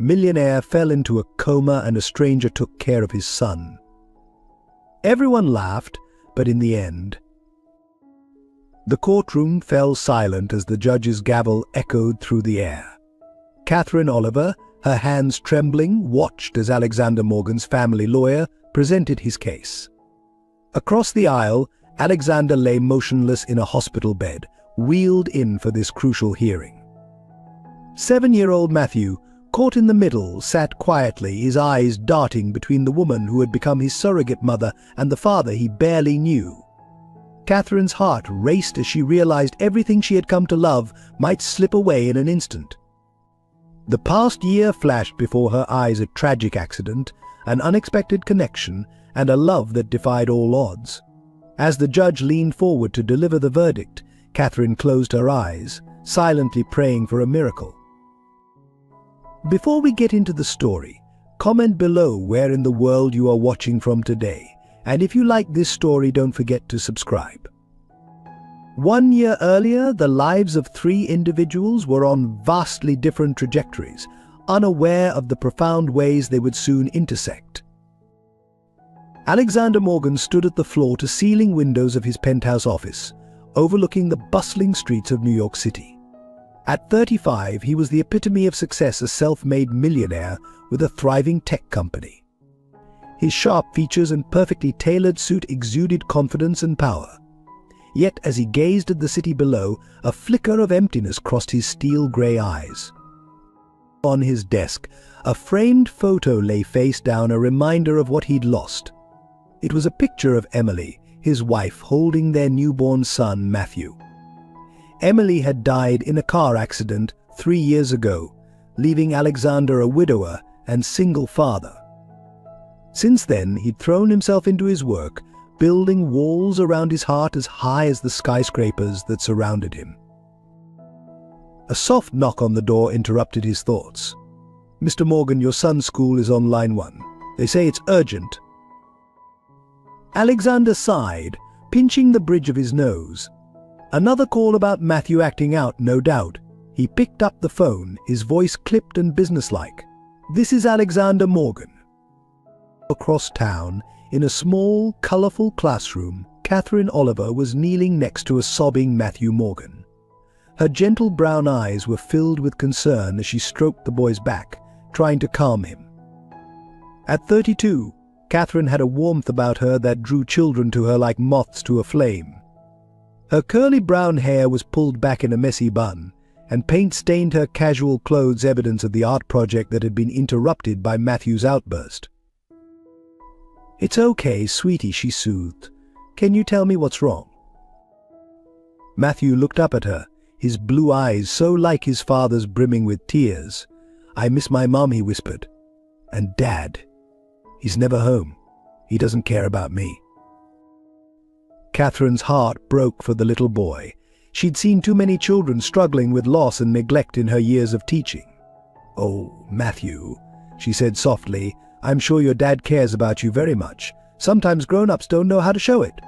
Millionaire fell into a coma and a stranger took care of his son. Everyone laughed, but in the end, the courtroom fell silent as the judge's gavel echoed through the air. Catherine Oliver, her hands trembling, watched as Alexander Morgan's family lawyer presented his case. Across the aisle, Alexander lay motionless in a hospital bed, wheeled in for this crucial hearing. 7-year-old Matthew, caught in the middle, sat quietly, his eyes darting between the woman who had become his surrogate mother and the father he barely knew. Catherine's heart raced as she realized everything she had come to love might slip away in an instant. The past year flashed before her eyes: a tragic accident, an unexpected connection, and a love that defied all odds. As the judge leaned forward to deliver the verdict, Catherine closed her eyes, silently praying for a miracle. Before we get into the story, comment below where in the world you are watching from today, and if you like this story, don't forget to subscribe. 1 year earlier, the lives of 3 individuals were on vastly different trajectories, unaware of the profound ways they would soon intersect. Alexander Morgan stood at the floor-to-ceiling windows of his penthouse office, overlooking the bustling streets of New York City. At 35, he was the epitome of success, a self-made millionaire with a thriving tech company. His sharp features and perfectly tailored suit exuded confidence and power. Yet as he gazed at the city below, a flicker of emptiness crossed his steel-gray eyes. On his desk, a framed photo lay face down, a reminder of what he'd lost. It was a picture of Emily, his wife, holding their newborn son, Matthew. Emily had died in a car accident 3 years ago, leaving Alexander a widower and single father. Since then, he'd thrown himself into his work, building walls around his heart as high as the skyscrapers that surrounded him. A soft knock on the door interrupted his thoughts. "Mr. Morgan, your son's school is on line 1. They say it's urgent." Alexander sighed, pinching the bridge of his nose. Another call about Matthew acting out, no doubt. He picked up the phone, his voice clipped and businesslike. "This is Alexander Morgan." Across town, in a small, colorful classroom, Catherine Oliver was kneeling next to a sobbing Matthew Morgan. Her gentle brown eyes were filled with concern as she stroked the boy's back, trying to calm him. At 32, Catherine had a warmth about her that drew children to her like moths to a flame. Her curly brown hair was pulled back in a messy bun, and paint stained her casual clothes, evidence of the art project that had been interrupted by Matthew's outburst. "It's okay, sweetie," she soothed. "Can you tell me what's wrong?" Matthew looked up at her, his blue eyes so like his father's brimming with tears. "I miss my mom," he whispered. "And Dad. He's never home. He doesn't care about me." Catherine's heart broke for the little boy. She'd seen too many children struggling with loss and neglect in her years of teaching. "Oh, Matthew," she said softly, "I'm sure your dad cares about you very much. Sometimes grown-ups don't know how to show it."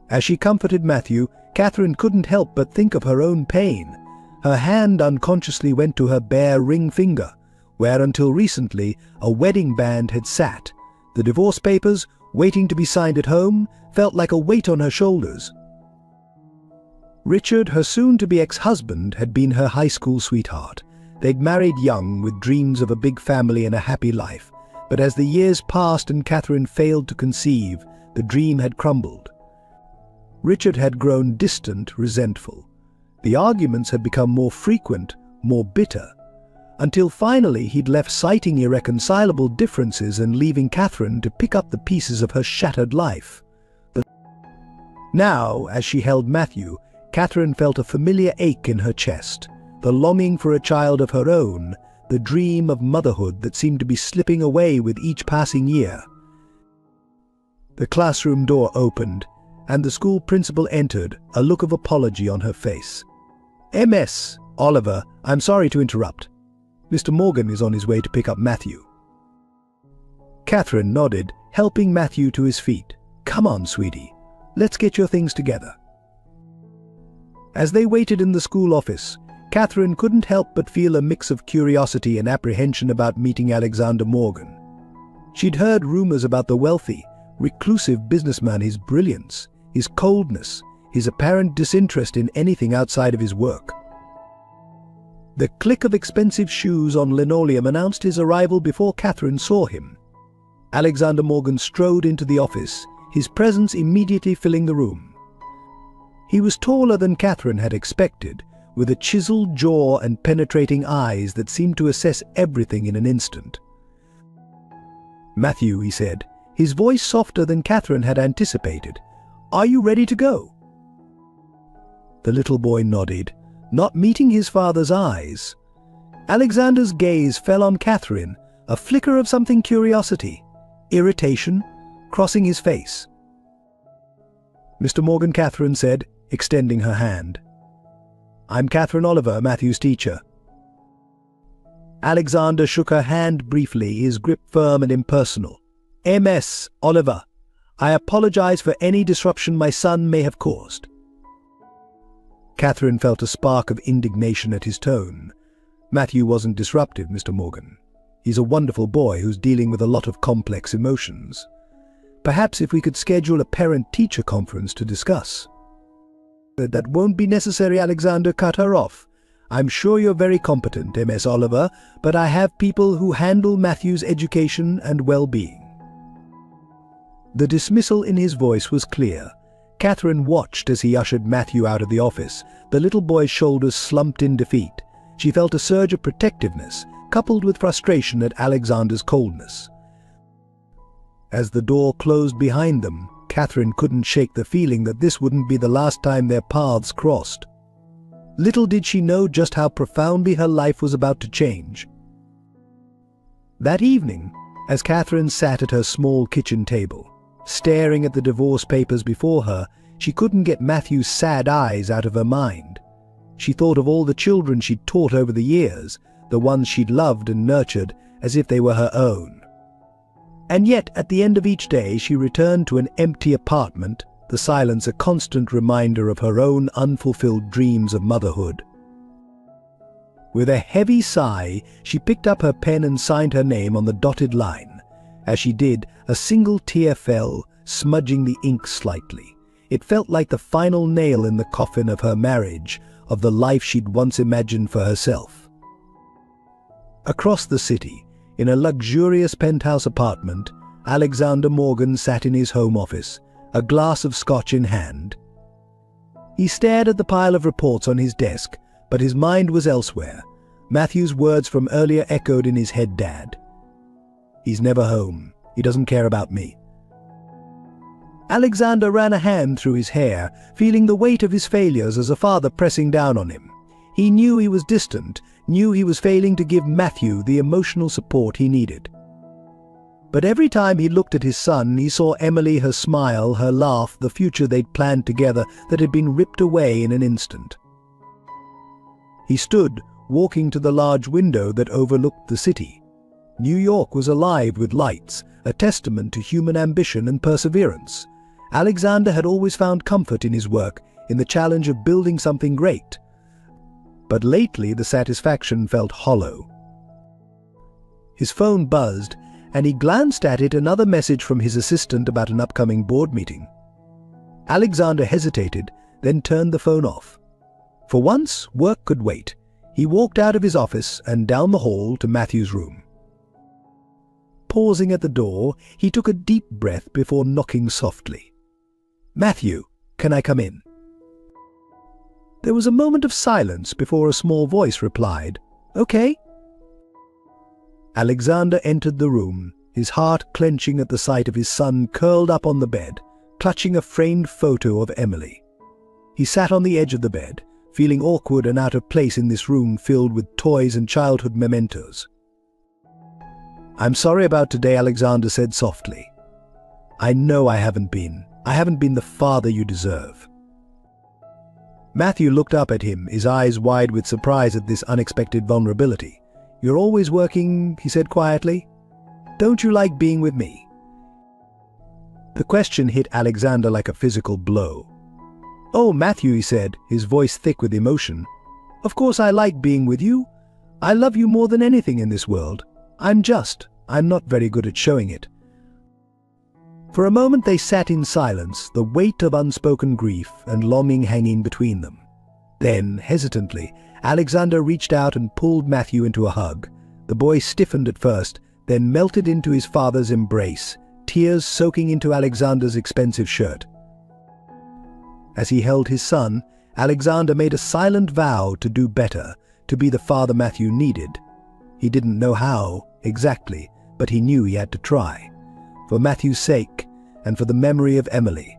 As she comforted Matthew, Catherine couldn't help but think of her own pain. Her hand unconsciously went to her bare ring finger, where until recently a wedding band had sat. The divorce papers, waiting to be signed at home, felt like a weight on her shoulders. Richard, her soon-to-be ex-husband, had been her high school sweetheart. They'd married young, with dreams of a big family and a happy life. But as the years passed and Catherine failed to conceive, the dream had crumbled. Richard had grown distant, resentful. The arguments had become more frequent, more bitter, until finally he'd left, citing irreconcilable differences and leaving Catherine to pick up the pieces of her shattered life. Now, as she held Matthew, Catherine felt a familiar ache in her chest, the longing for a child of her own, the dream of motherhood that seemed to be slipping away with each passing year. The classroom door opened, and the school principal entered, a look of apology on her face. "Ms. Oliver, I'm sorry to interrupt. Mr. Morgan is on his way to pick up Matthew." Catherine nodded, helping Matthew to his feet. "Come on, sweetie. Let's get your things together." As they waited in the school office, Catherine couldn't help but feel a mix of curiosity and apprehension about meeting Alexander Morgan. She'd heard rumors about the wealthy, reclusive businessman, his brilliance, his coldness, his apparent disinterest in anything outside of his work. The click of expensive shoes on linoleum announced his arrival before Catherine saw him. Alexander Morgan strode into the office, his presence immediately filling the room. He was taller than Catherine had expected, with a chiseled jaw and penetrating eyes that seemed to assess everything in an instant. "Matthew," he said, his voice softer than Catherine had anticipated, "are you ready to go?" The little boy nodded, not meeting his father's eyes. Alexander's gaze fell on Catherine, a flicker of something curiosity, irritation, crossing his face. "Mr. Morgan," Catherine said, extending her hand. "I'm Catherine Oliver, Matthew's teacher." Alexander shook her hand briefly, his grip firm and impersonal. "MS. Oliver, I apologize for any disruption my son may have caused." Catherine felt a spark of indignation at his tone. "Matthew wasn't disruptive, Mr. Morgan. He's a wonderful boy who's dealing with a lot of complex emotions. Perhaps if we could schedule a parent-teacher conference to discuss." "That won't be necessary," Alexander cut her off. "I'm sure you're very competent, MS. Oliver, but I have people who handle Matthew's education and well-being." The dismissal in his voice was clear. Catherine watched as he ushered Matthew out of the office, the little boy's shoulders slumped in defeat. She felt a surge of protectiveness, coupled with frustration at Alexander's coldness. As the door closed behind them, Catherine couldn't shake the feeling that this wouldn't be the last time their paths crossed. Little did she know just how profoundly her life was about to change. That evening, as Catherine sat at her small kitchen table, staring at the divorce papers before her, she couldn't get Matthew's sad eyes out of her mind. She thought of all the children she'd taught over the years, the ones she'd loved and nurtured as if they were her own. And yet, at the end of each day, she returned to an empty apartment, the silence a constant reminder of her own unfulfilled dreams of motherhood. With a heavy sigh, she picked up her pen and signed her name on the dotted line. As she did, a single tear fell, smudging the ink slightly. It felt like the final nail in the coffin of her marriage, of the life she'd once imagined for herself. Across the city, in a luxurious penthouse apartment, Alexander Morgan sat in his home office, a glass of scotch in hand. He stared at the pile of reports on his desk, but his mind was elsewhere. Matthew's words from earlier echoed in his head. "Dad. He's never home. He doesn't care about me." Alexander ran a hand through his hair, feeling the weight of his failures as a father pressing down on him. He knew he was distant, knew he was failing to give Matthew the emotional support he needed. But every time he looked at his son, he saw Emily, her smile, her laugh, the future they'd planned together that had been ripped away in an instant. He stood, walking to the large window that overlooked the city. New York was alive with lights, a testament to human ambition and perseverance. Alexander had always found comfort in his work, in the challenge of building something great. But lately the satisfaction felt hollow. His phone buzzed, and he glanced at it, another message from his assistant about an upcoming board meeting. Alexander hesitated, then turned the phone off. For once, work could wait. He walked out of his office and down the hall to Matthew's room. Pausing at the door, he took a deep breath before knocking softly. "Matthew, can I come in?" There was a moment of silence before a small voice replied, "Okay." Alexander entered the room, his heart clenching at the sight of his son curled up on the bed, clutching a framed photo of Emily. He sat on the edge of the bed, feeling awkward and out of place in this room filled with toys and childhood mementos. "I'm sorry about today," Alexander said softly. "I know I haven't been the father you deserve." Matthew looked up at him, his eyes wide with surprise at this unexpected vulnerability. "You're always working," he said quietly. "Don't you like being with me?" The question hit Alexander like a physical blow. "Oh, Matthew," he said, his voice thick with emotion. Of course I like being with you. I love you more than anything in this world. I'm not very good at showing it." For a moment they sat in silence, the weight of unspoken grief and longing hanging between them. Then, hesitantly, Alexander reached out and pulled Matthew into a hug. The boy stiffened at first, then melted into his father's embrace, tears soaking into Alexander's expensive shirt. As he held his son, Alexander made a silent vow to do better, to be the father Matthew needed. He didn't know how, exactly, but he knew he had to try. For Matthew's sake, and for the memory of Emily.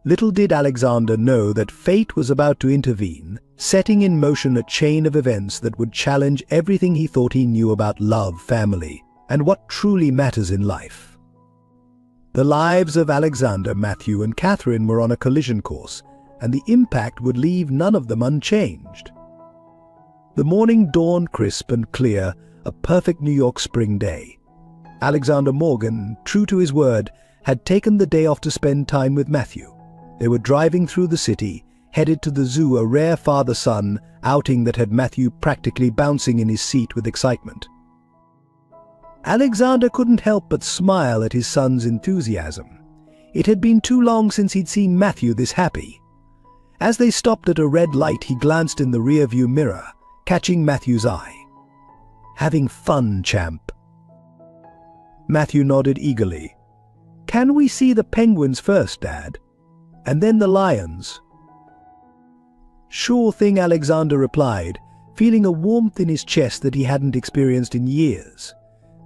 Little did Alexander know that fate was about to intervene, setting in motion a chain of events that would challenge everything he thought he knew about love, family, and what truly matters in life. The lives of Alexander, Matthew, and Catherine were on a collision course, and the impact would leave none of them unchanged. The morning dawned crisp and clear, a perfect New York spring day. Alexander Morgan, true to his word, had taken the day off to spend time with Matthew. They were driving through the city, headed to the zoo, a rare father-son outing that had Matthew practically bouncing in his seat with excitement. Alexander couldn't help but smile at his son's enthusiasm. It had been too long since he'd seen Matthew this happy. As they stopped at a red light, he glanced in the rearview mirror, catching Matthew's eye. "Having fun, champ." Matthew nodded eagerly. "Can we see the penguins first, Dad? And then the lions?" "Sure thing," Alexander replied, feeling a warmth in his chest that he hadn't experienced in years.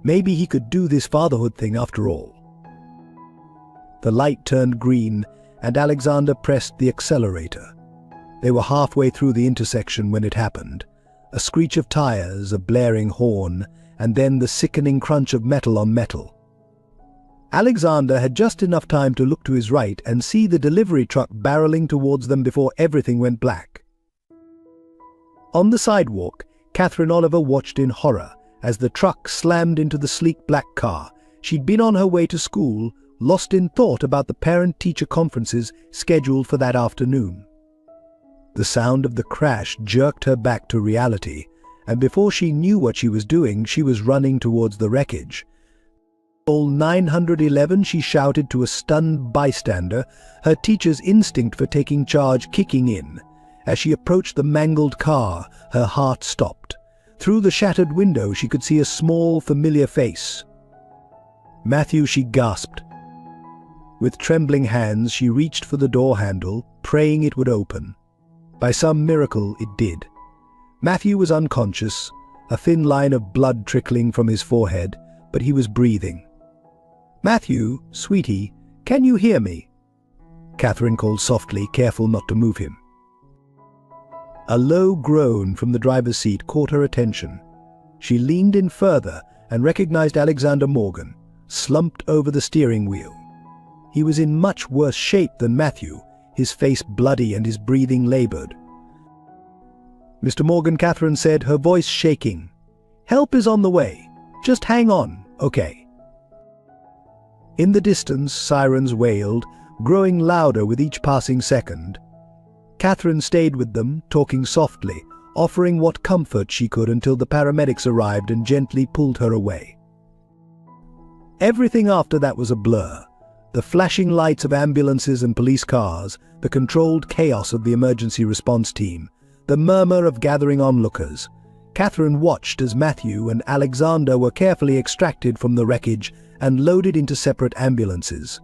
Maybe he could do this fatherhood thing after all. The light turned green, and Alexander pressed the accelerator. They were halfway through the intersection when it happened. A screech of tires, a blaring horn, and then the sickening crunch of metal on metal. Alexander had just enough time to look to his right and see the delivery truck barreling towards them before everything went black. On the sidewalk, Catherine Oliver watched in horror as the truck slammed into the sleek black car. She'd been on her way to school, lost in thought about the parent-teacher conferences scheduled for that afternoon. The sound of the crash jerked her back to reality, and before she knew what she was doing, she was running towards the wreckage. "All 911," she shouted to a stunned bystander, her teacher's instinct for taking charge kicking in. As she approached the mangled car, her heart stopped. Through the shattered window, she could see a small, familiar face. "Matthew," she gasped. With trembling hands, she reached for the door handle, praying it would open. By some miracle, it did. Matthew was unconscious, a thin line of blood trickling from his forehead, but he was breathing. "Matthew, sweetie, can you hear me?" Catherine called softly, careful not to move him. A low groan from the driver's seat caught her attention. She leaned in further and recognized Alexander Morgan, slumped over the steering wheel. He was in much worse shape than Matthew, his face bloody and his breathing labored. "Mr. Morgan," Catherine said, her voice shaking. "Help is on the way. Just hang on, okay?" In the distance, sirens wailed, growing louder with each passing second. Catherine stayed with them, talking softly, offering what comfort she could until the paramedics arrived and gently pulled her away. Everything after that was a blur. The flashing lights of ambulances and police cars, the controlled chaos of the emergency response team, the murmur of gathering onlookers. Catherine watched as Matthew and Alexander were carefully extracted from the wreckage and loaded into separate ambulances.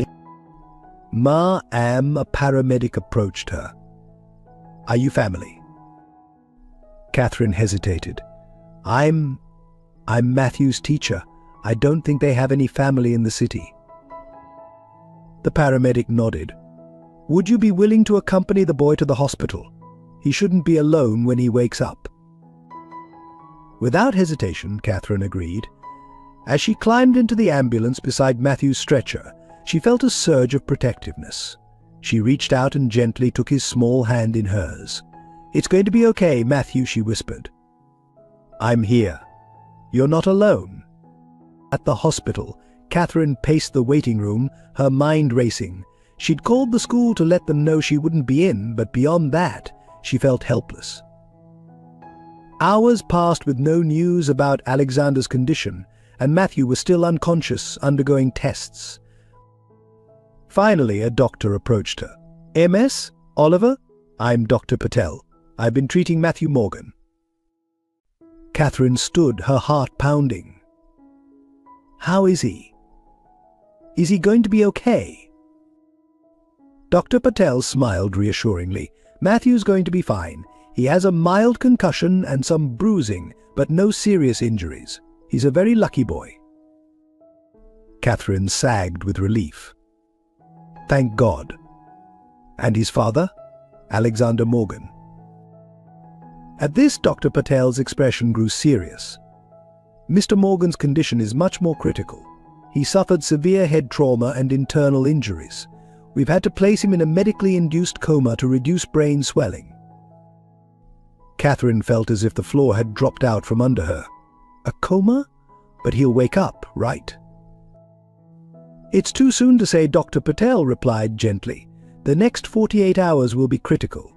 A paramedic approached her. "Are you family?" Catherine hesitated. I'm Matthew's teacher. I don't think they have any family in the city." The paramedic nodded. "Would you be willing to accompany the boy to the hospital? He shouldn't be alone when he wakes up." Without hesitation, Catherine agreed. As she climbed into the ambulance beside Matthew's stretcher, she felt a surge of protectiveness. She reached out and gently took his small hand in hers. "It's going to be okay, Matthew," she whispered. "I'm here. You're not alone." At the hospital, Catherine paced the waiting room, her mind racing. She'd called the school to let them know she wouldn't be in, but beyond that, she felt helpless. Hours passed with no news about Alexander's condition, and Matthew was still unconscious, undergoing tests. Finally, a doctor approached her. "MS? Oliver? I'm Dr. Patel. I've been treating Matthew Morgan." Catherine stood, her heart pounding. "How is he? Is he going to be okay?" Dr. Patel smiled reassuringly. "Matthew's going to be fine. He has a mild concussion and some bruising, but no serious injuries. He's a very lucky boy." Catherine sagged with relief. Thank God. And his father? Alexander Morgan. At this, Dr. Patel's expression grew serious. "Mr. Morgan's condition is much more critical. He suffered severe head trauma and internal injuries. We've had to place him in a medically induced coma to reduce brain swelling." Catherine felt as if the floor had dropped out from under her. A coma? But he'll wake up, right? "It's too soon to say," Dr. Patel replied gently. "The next 48 hours will be critical.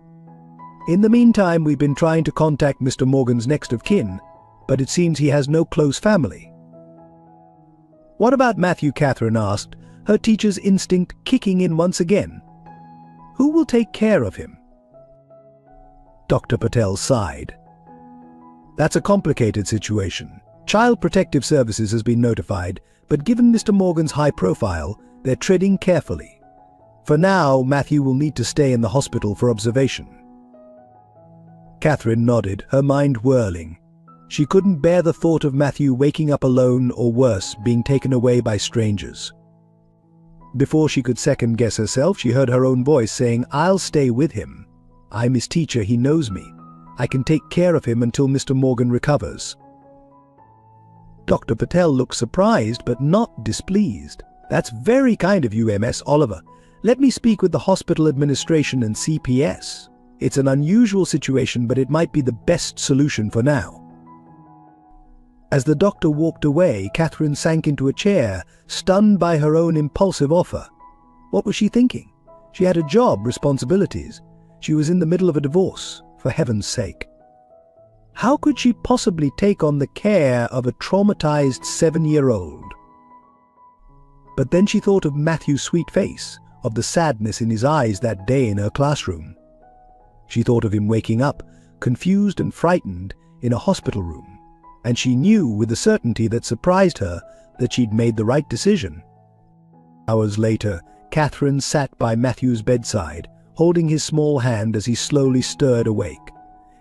In the meantime, we've been trying to contact Mr. Morgan's next of kin, but it seems he has no close family." "What about Matthew?" Catherine asked, her teacher's instinct kicking in once again. "Who will take care of him?" Dr. Patel sighed. "That's a complicated situation. Child Protective Services has been notified, but given Mr. Morgan's high profile, they're treading carefully. For now, Matthew will need to stay in the hospital for observation." Catherine nodded, her mind whirling. She couldn't bear the thought of Matthew waking up alone, or worse, being taken away by strangers. Before she could second-guess herself, she heard her own voice saying, "I'll stay with him. I'm his teacher, he knows me. I can take care of him until Mr. Morgan recovers." Dr. Patel looked surprised, but not displeased. "That's very kind of you, MS Oliver. Let me speak with the hospital administration and CPS. It's an unusual situation, but it might be the best solution for now." As the doctor walked away, Catherine sank into a chair, stunned by her own impulsive offer. What was she thinking? She had a job, responsibilities. She was in the middle of a divorce, for heaven's sake. How could she possibly take on the care of a traumatized 7-year-old? But then she thought of Matthew's sweet face, of the sadness in his eyes that day in her classroom. She thought of him waking up, confused and frightened, in a hospital room, and she knew with a certainty that surprised her that she'd made the right decision. Hours later, Catherine sat by Matthew's bedside, holding his small hand as he slowly stirred awake.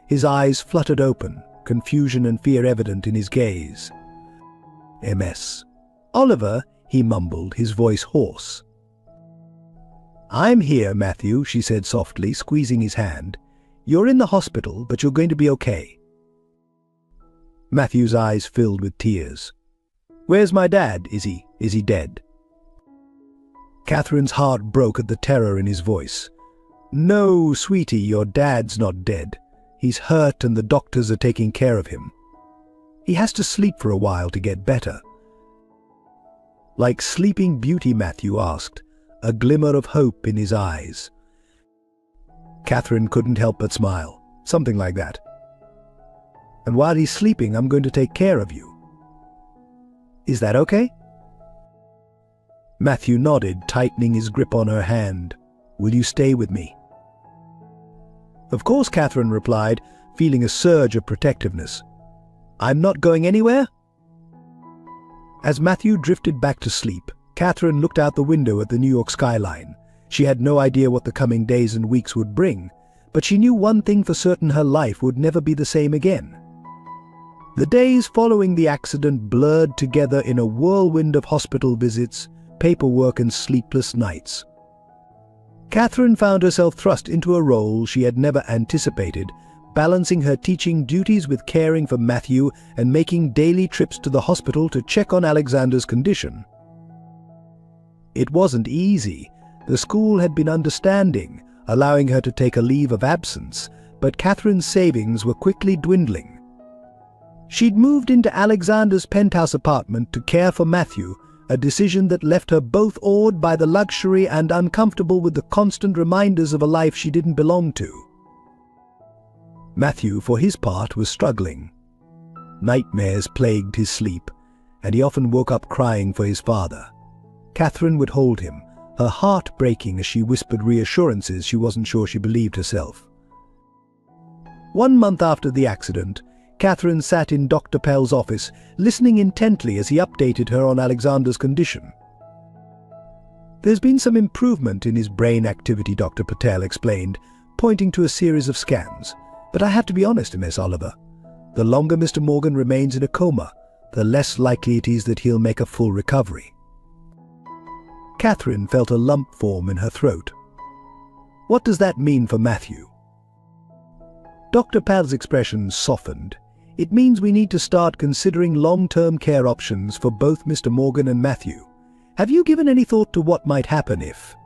His eyes fluttered open, confusion and fear evident in his gaze. "MS. Oliver," he mumbled, his voice hoarse. "I'm here, Matthew," she said softly, squeezing his hand. "You're in the hospital, but you're going to be okay." Matthew's eyes filled with tears. "Where's my dad? Is he dead?" Catherine's heart broke at the terror in his voice. "No, sweetie, your dad's not dead. He's hurt and the doctors are taking care of him. He has to sleep for a while to get better." "Like Sleeping Beauty?" Matthew asked, a glimmer of hope in his eyes. Catherine couldn't help but smile. "Something like that. And while he's sleeping, I'm going to take care of you. Is that okay?" Matthew nodded, tightening his grip on her hand. "Will you stay with me?" "Of course," Catherine replied, feeling a surge of protectiveness. "I'm not going anywhere." As Matthew drifted back to sleep, Catherine looked out the window at the New York skyline. She had no idea what the coming days and weeks would bring, but she knew one thing for certain: her life would never be the same again. The days following the accident blurred together in a whirlwind of hospital visits, paperwork and sleepless nights. Catherine found herself thrust into a role she had never anticipated, balancing her teaching duties with caring for Matthew and making daily trips to the hospital to check on Alexander's condition. It wasn't easy. The school had been understanding, allowing her to take a leave of absence, but Catherine's savings were quickly dwindling. She'd moved into Alexander's penthouse apartment to care for Matthew, a decision that left her both awed by the luxury and uncomfortable with the constant reminders of a life she didn't belong to. Matthew, for his part, was struggling. Nightmares plagued his sleep, and he often woke up crying for his father. Catherine would hold him, her heart breaking as she whispered reassurances she wasn't sure she believed herself. 1 month after the accident, Catherine sat in Dr. Pell's office, listening intently as he updated her on Alexander's condition. "There's been some improvement in his brain activity," Dr. Patel explained, pointing to a series of scans. "But I have to be honest, Miss Oliver. The longer Mr. Morgan remains in a coma, the less likely it is that he'll make a full recovery." Catherine felt a lump form in her throat. "What does that mean for Matthew?" Dr. Pell's expression softened. "It means we need to start considering long-term care options for both Mr. Morgan and Matthew. Have you given any thought to what might happen if—"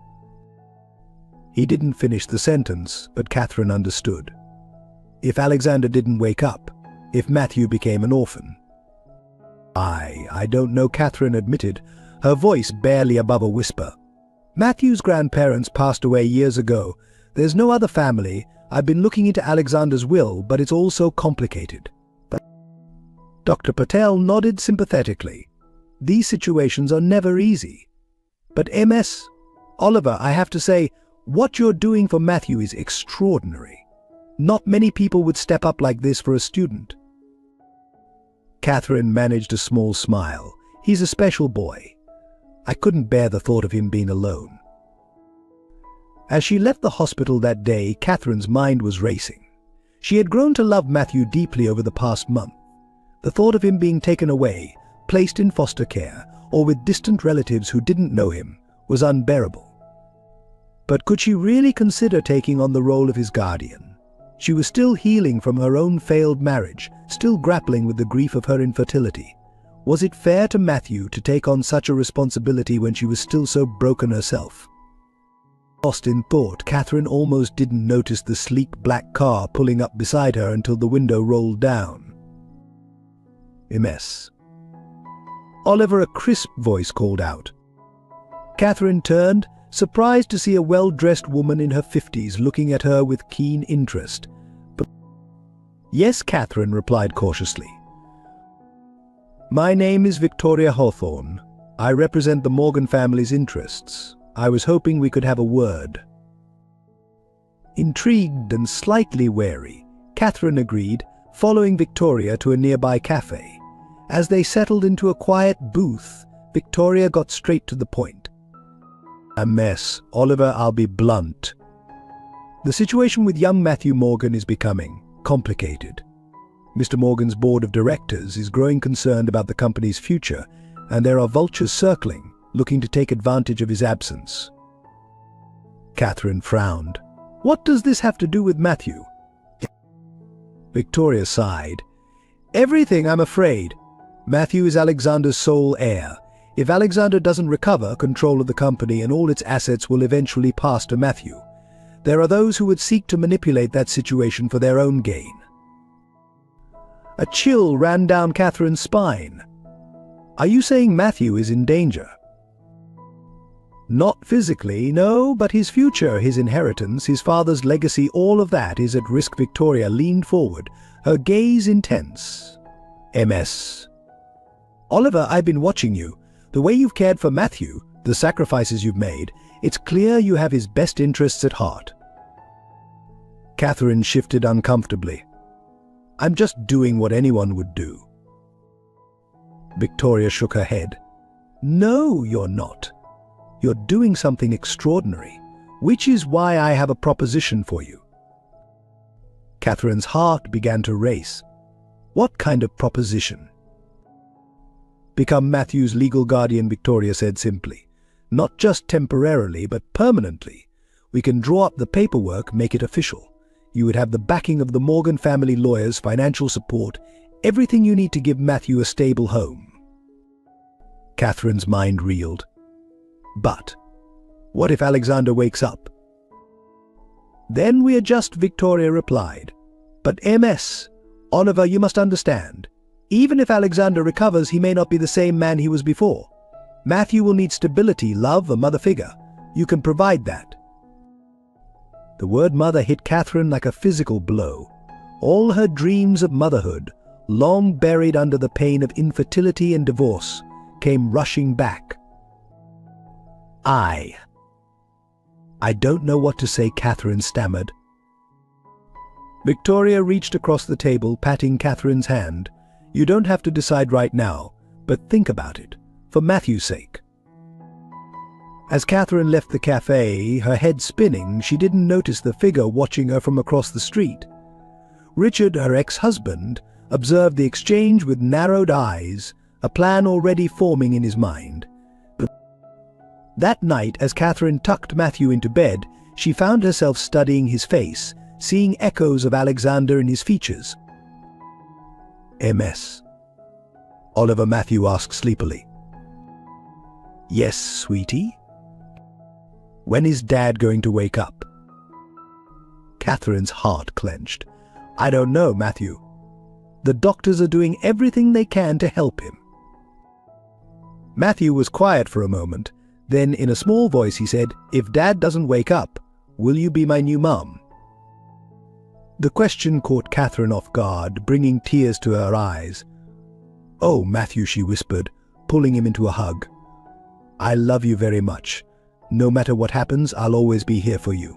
He didn't finish the sentence, but Catherine understood. If Alexander didn't wake up, if Matthew became an orphan. I don't know," Catherine admitted, her voice barely above a whisper. "Matthew's grandparents passed away years ago. There's no other family. I've been looking into Alexander's will, but it's all so complicated." Dr. Patel nodded sympathetically. "These situations are never easy. But Ms. Oliver, I have to say, what you're doing for Matthew is extraordinary. Not many people would step up like this for a student." Catherine managed a small smile. "He's a special boy. I couldn't bear the thought of him being alone." As she left the hospital that day, Catherine's mind was racing. She had grown to love Matthew deeply over the past month. The thought of him being taken away, placed in foster care, or with distant relatives who didn't know him, was unbearable. But could she really consider taking on the role of his guardian? She was still healing from her own failed marriage, still grappling with the grief of her infertility. Was it fair to Matthew to take on such a responsibility when she was still so broken herself? Lost in thought, Catherine almost didn't notice the sleek black car pulling up beside her until the window rolled down. "Ms. Oliver," a crisp voice called out. Catherine turned, surprised to see a well-dressed woman in her 50s looking at her with keen interest. "But—" "Yes," Catherine replied cautiously. "My name is Victoria Hawthorne. I represent the Morgan family's interests. I was hoping we could have a word." Intrigued and slightly wary, Catherine agreed, following Victoria to a nearby cafe. As they settled into a quiet booth, Victoria got straight to the point. "Ms. Oliver, I'll be blunt. The situation with young Matthew Morgan is becoming complicated. Mr. Morgan's board of directors is growing concerned about the company's future, and there are vultures circling, looking to take advantage of his absence." Catherine frowned. "What does this have to do with Matthew?" Victoria sighed. "Everything, I'm afraid. Matthew is Alexander's sole heir. If Alexander doesn't recover control of the company, and all its assets will eventually pass to Matthew. There are those who would seek to manipulate that situation for their own gain." A chill ran down Catherine's spine. "Are you saying Matthew is in danger?" "Not physically, no, but his future, his inheritance, his father's legacy, all of that is at risk." Victoria leaned forward, her gaze intense. "Ms. Oliver, I've been watching you. The way you've cared for Matthew, the sacrifices you've made, it's clear you have his best interests at heart." Catherine shifted uncomfortably. "I'm just doing what anyone would do." Victoria shook her head. "No, you're not. You're doing something extraordinary, which is why I have a proposition for you." Catherine's heart began to race. "What kind of proposition?" "Become Matthew's legal guardian," Victoria said simply. "Not just temporarily, but permanently. We can draw up the paperwork, make it official. You would have the backing of the Morgan family lawyers, financial support, everything you need to give Matthew a stable home." Catherine's mind reeled. "But what if Alexander wakes up?" "Then we adjust," Victoria replied. "But Ms. Oliver, you must understand. Even if Alexander recovers, he may not be the same man he was before. Matthew will need stability, love, a mother figure. You can provide that." The word mother hit Catherine like a physical blow. All her dreams of motherhood, long buried under the pain of infertility and divorce, came rushing back. I don't know what to say," Catherine stammered. Victoria reached across the table, patting Catherine's hand. "You don't have to decide right now, but think about it, for Matthew's sake." As Catherine left the cafe, her head spinning, she didn't notice the figure watching her from across the street. Richard, her ex-husband, observed the exchange with narrowed eyes, a plan already forming in his mind. That night, as Catherine tucked Matthew into bed, she found herself studying his face, seeing echoes of Alexander in his features. "MS?" Oliver Matthew asked sleepily. "Yes, sweetie?" "When is Dad going to wake up?" Catherine's heart clenched. "I don't know, Matthew. The doctors are doing everything they can to help him." Matthew was quiet for a moment. Then, in a small voice, he said, "If Dad doesn't wake up, will you be my new mom?" The question caught Catherine off guard, bringing tears to her eyes. "Oh, Matthew," she whispered, pulling him into a hug. "I love you very much. No matter what happens, I'll always be here for you."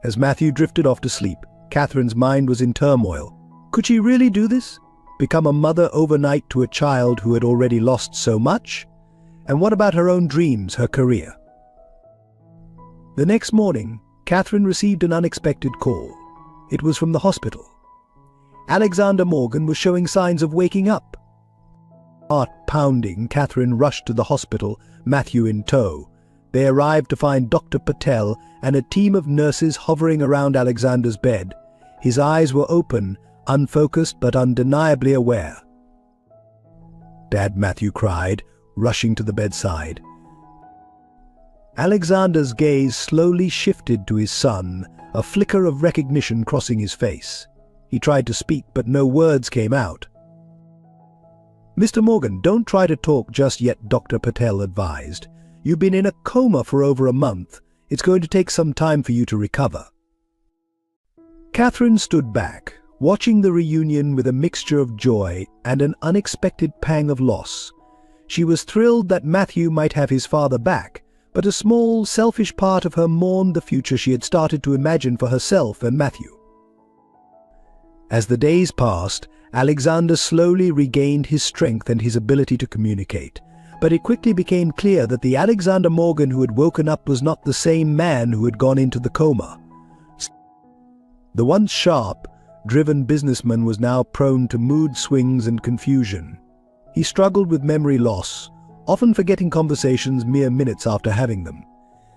As Matthew drifted off to sleep, Catherine's mind was in turmoil. Could she really do this? Become a mother overnight to a child who had already lost so much? And what about her own dreams, her career? The next morning, Catherine received an unexpected call. It was from the hospital. Alexander Morgan was showing signs of waking up. Heart pounding, Catherine rushed to the hospital, Matthew in tow. They arrived to find Dr. Patel and a team of nurses hovering around Alexander's bed. His eyes were open, unfocused but undeniably aware. "Dad," Matthew cried, rushing to the bedside. Alexander's gaze slowly shifted to his son, a flicker of recognition crossing his face. He tried to speak, but no words came out. "Mr. Morgan, don't try to talk just yet," Dr. Patel advised. "You've been in a coma for over a month. It's going to take some time for you to recover." Catherine stood back, watching the reunion with a mixture of joy and an unexpected pang of loss. She was thrilled that Matthew might have his father back, but a small, selfish part of her mourned the future she had started to imagine for herself and Matthew. As the days passed, Alexander slowly regained his strength and his ability to communicate, but it quickly became clear that the Alexander Morgan who had woken up was not the same man who had gone into the coma. The once sharp, driven businessman was now prone to mood swings and confusion. He struggled with memory loss, often forgetting conversations mere minutes after having them.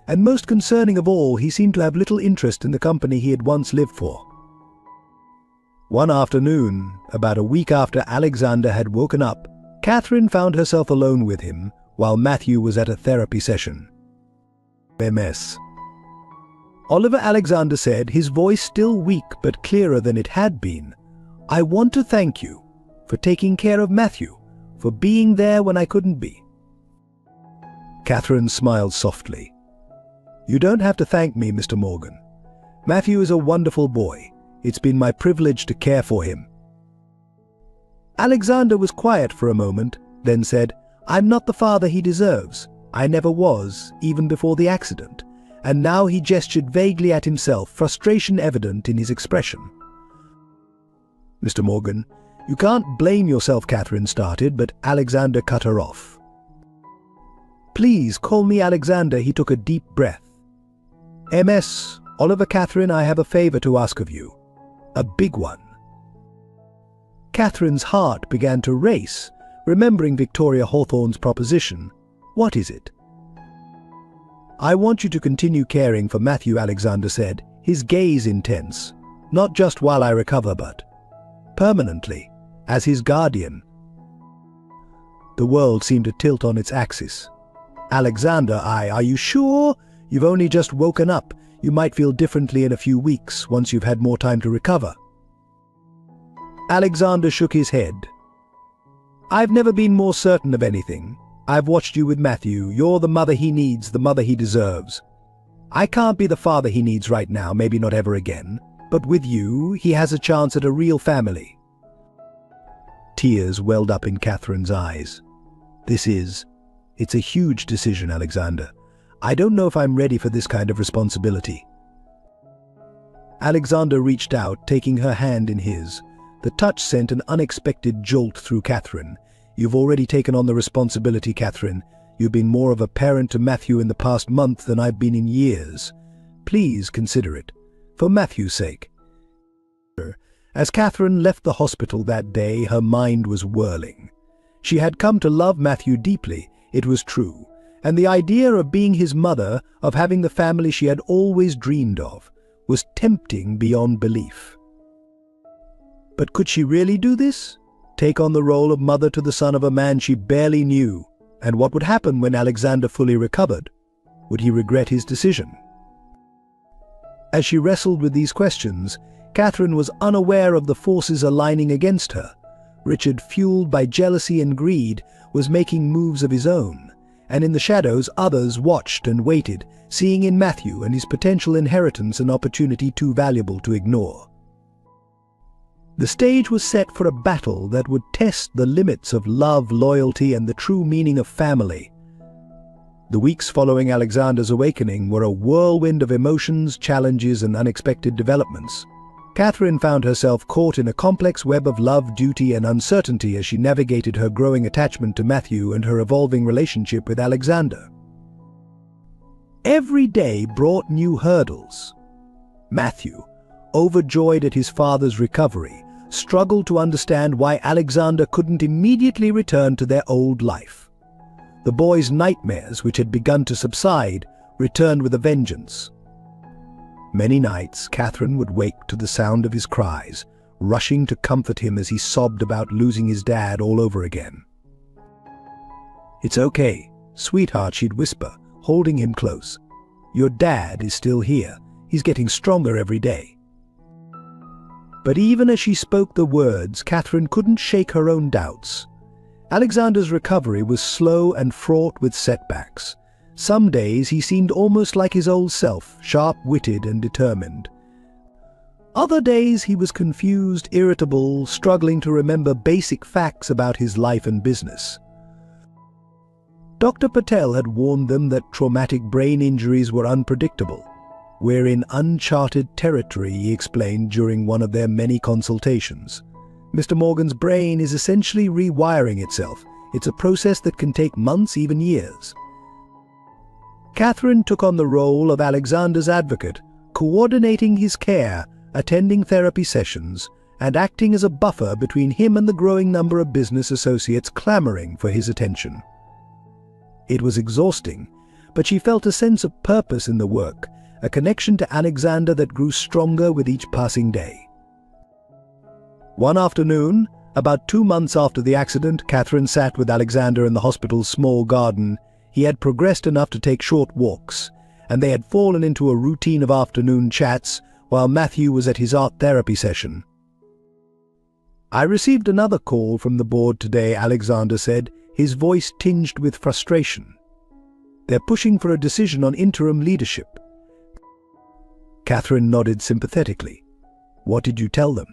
And most concerning of all, he seemed to have little interest in the company he had once lived for. One afternoon, about a week after Alexander had woken up, Catherine found herself alone with him while Matthew was at a therapy session. MS. Oliver Alexander said, his voice still weak but clearer than it had been, "I want to thank you for taking care of Matthew, for being there when I couldn't be." Catherine smiled softly. "You don't have to thank me, Mr. Morgan. Matthew is a wonderful boy. It's been my privilege to care for him." Alexander was quiet for a moment, then said, "I'm not the father he deserves. I never was, even before the accident." And now he gestured vaguely at himself, frustration evident in his expression. "Mr. Morgan, you can't blame yourself," Catherine started, but Alexander cut her off. "Please call me Alexander," he took a deep breath. "MS, Oliver Catherine, I have a favor to ask of you. A big one." Catherine's heart began to race, remembering Victoria Hawthorne's proposition. "What is it?" "I want you to continue caring for Matthew," Alexander said, his gaze intense. "Not just while I recover, but permanently, as his guardian." The world seemed to tilt on its axis. "Alexander, are you sure? You've only just woken up. You might feel differently in a few weeks, once you've had more time to recover." Alexander shook his head. "I've never been more certain of anything. I've watched you with Matthew. You're the mother he needs, the mother he deserves. I can't be the father he needs right now, maybe not ever again. But with you, he has a chance at a real family." Tears welled up in Catherine's eyes. It's a huge decision, Alexander. I don't know if I'm ready for this kind of responsibility." Alexander reached out, taking her hand in his. The touch sent an unexpected jolt through Catherine. "You've already taken on the responsibility, Catherine. You've been more of a parent to Matthew in the past month than I've been in years. Please consider it, for Matthew's sake." As Catherine left the hospital that day, her mind was whirling. She had come to love Matthew deeply, it was true, and the idea of being his mother, of having the family she had always dreamed of, was tempting beyond belief. But could she really do this? Take on the role of mother to the son of a man she barely knew? And what would happen when Alexander fully recovered? Would he regret his decision? As she wrestled with these questions, Catherine was unaware of the forces aligning against her. Richard, fueled by jealousy and greed, was making moves of his own, and in the shadows others watched and waited, seeing in Matthew and his potential inheritance an opportunity too valuable to ignore. The stage was set for a battle that would test the limits of love, loyalty, and the true meaning of family. The weeks following Alexander's awakening were a whirlwind of emotions, challenges, and unexpected developments. Catherine found herself caught in a complex web of love, duty, and uncertainty as she navigated her growing attachment to Matthew and her evolving relationship with Alexander. Every day brought new hurdles. Matthew, overjoyed at his father's recovery, struggled to understand why Alexander couldn't immediately return to their old life. The boy's nightmares, which had begun to subside, returned with a vengeance. Many nights, Catherine would wake to the sound of his cries, rushing to comfort him as he sobbed about losing his dad all over again. "It's okay, sweetheart," she'd whisper, holding him close. "Your dad is still here. He's getting stronger every day." But even as she spoke the words, Catherine couldn't shake her own doubts. Alexander's recovery was slow and fraught with setbacks. Some days he seemed almost like his old self, sharp-witted and determined. Other days he was confused, irritable, struggling to remember basic facts about his life and business. Dr. Patel had warned them that traumatic brain injuries were unpredictable. "We're in uncharted territory," he explained during one of their many consultations. "Mr. Morgan's brain is essentially rewiring itself. It's a process that can take months, even years." Catherine took on the role of Alexander's advocate, coordinating his care, attending therapy sessions, and acting as a buffer between him and the growing number of business associates clamoring for his attention. It was exhausting, but she felt a sense of purpose in the work, a connection to Alexander that grew stronger with each passing day. One afternoon, about 2 months after the accident, Catherine sat with Alexander in the hospital's small garden. He had progressed enough to take short walks, and they had fallen into a routine of afternoon chats while Matthew was at his art therapy session. "I received another call from the board today," Alexander said, his voice tinged with frustration. "They're pushing for a decision on interim leadership." Catherine nodded sympathetically. "What did you tell them?"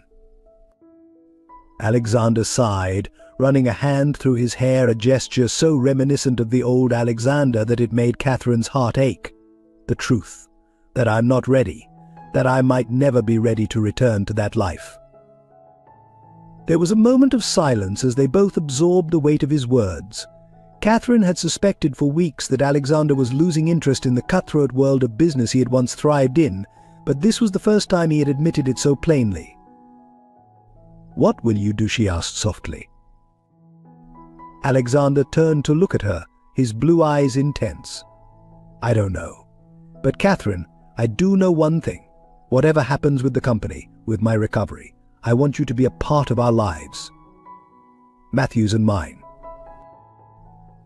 Alexander sighed, running a hand through his hair, a gesture so reminiscent of the old Alexander that it made Catherine's heart ache. "The truth, that I'm not ready, that I might never be ready to return to that life." There was a moment of silence as they both absorbed the weight of his words. Catherine had suspected for weeks that Alexander was losing interest in the cutthroat world of business he had once thrived in, but this was the first time he had admitted it so plainly. "What will you do?" she asked softly. Alexander turned to look at her, his blue eyes intense. "I don't know. But Catherine, I do know one thing. Whatever happens with the company, with my recovery, I want you to be a part of our lives. Matthew's and mine."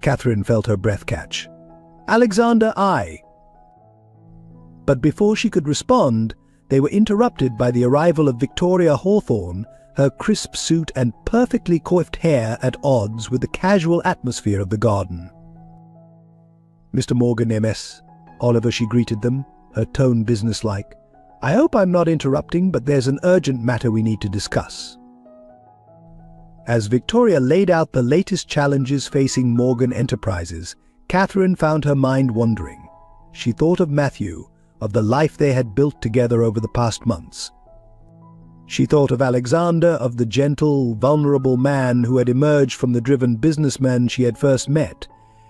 Catherine felt her breath catch. "Alexander, But before she could respond, they were interrupted by the arrival of Victoria Hawthorne, her crisp suit and perfectly coiffed hair at odds with the casual atmosphere of the garden. "Mr. Morgan, MS. Oliver," she greeted them, her tone businesslike. I hope I'm not interrupting, but there's an urgent matter we need to discuss. As Victoria laid out the latest challenges facing Morgan Enterprises, Catherine found her mind wandering. She thought of Matthew, of the life they had built together over the past months. She thought of Alexander, of the gentle, vulnerable man who had emerged from the driven businessman she had first met,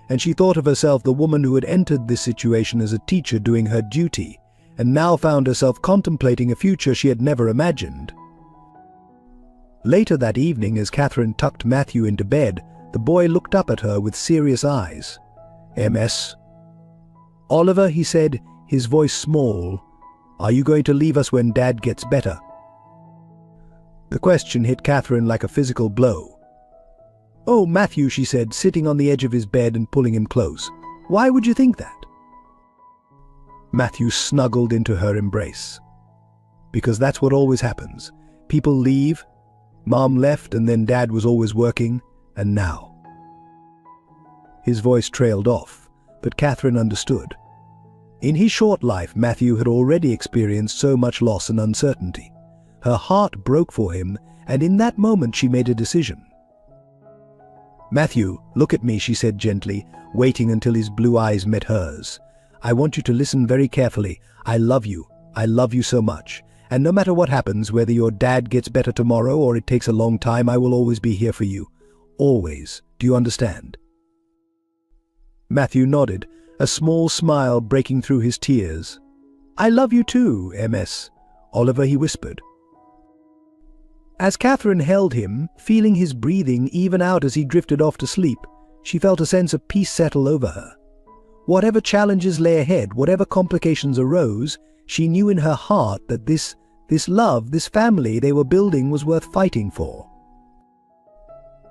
and she thought of herself, the woman who had entered this situation as a teacher doing her duty, and now found herself contemplating a future she had never imagined. Later that evening, as Catherine tucked Matthew into bed, the boy looked up at her with serious eyes. "MS. Oliver," he said, his voice small, "are you going to leave us when Dad gets better?" The question hit Catherine like a physical blow. "Oh, Matthew," she said, sitting on the edge of his bed and pulling him close. "Why would you think that?" Matthew snuggled into her embrace. "Because that's what always happens. People leave. Mom left, and then Dad was always working, and now." His voice trailed off, but Catherine understood. In his short life, Matthew had already experienced so much loss and uncertainty. Her heart broke for him, and in that moment she made a decision. "Matthew, look at me," she said gently, waiting until his blue eyes met hers. "I want you to listen very carefully. I love you. I love you so much. And no matter what happens, whether your dad gets better tomorrow or it takes a long time, I will always be here for you. Always. Do you understand?" Matthew nodded, a small smile breaking through his tears. "I love you too, MS. Oliver," he whispered. As Catherine held him, feeling his breathing even out as he drifted off to sleep, she felt a sense of peace settle over her. Whatever challenges lay ahead, whatever complications arose, she knew in her heart that this love, this family they were building was worth fighting for.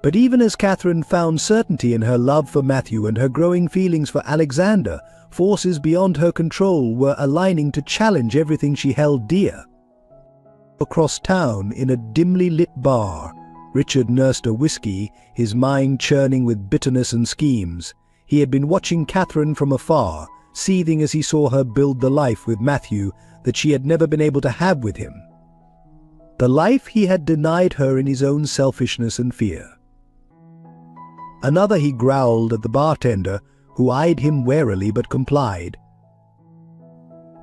But even as Catherine found certainty in her love for Matthew and her growing feelings for Alexander, forces beyond her control were aligning to challenge everything she held dear. Across town, in a dimly lit bar, Richard nursed a whiskey, his mind churning with bitterness and schemes. He had been watching Catherine from afar, seething as he saw her build the life with Matthew that she had never been able to have with him. The life he had denied her in his own selfishness and fear. "Another," he growled at the bartender, who eyed him warily but complied.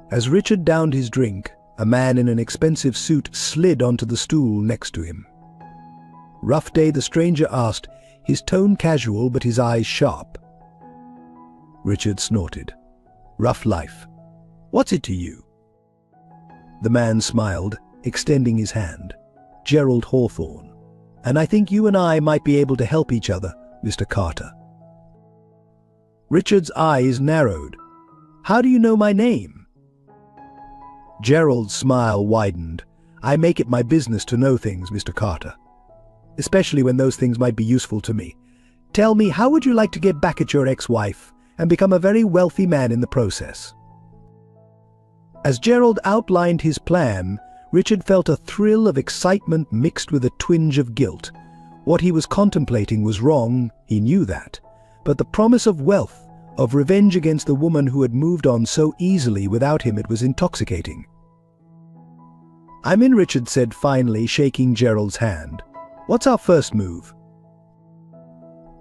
As Richard downed his drink, a man in an expensive suit slid onto the stool next to him. "Rough day?" the stranger asked, his tone casual but his eyes sharp. Richard snorted. "Rough life. What's it to you?" The man smiled, extending his hand. "Gerald Hawthorne. And I think you and I might be able to help each other, Mr. Carter." Richard's eyes narrowed. "How do you know my name?" Gerald's smile widened. "I make it my business to know things, Mr. Carter. Especially when those things might be useful to me. Tell me, how would you like to get back at your ex-wife and become a very wealthy man in the process?" As Gerald outlined his plan, Richard felt a thrill of excitement mixed with a twinge of guilt. What he was contemplating was wrong, he knew that, but the promise of wealth, of revenge against the woman who had moved on so easily without him, it was intoxicating. "I'm in," Richard said finally, shaking Gerald's hand. "What's our first move?"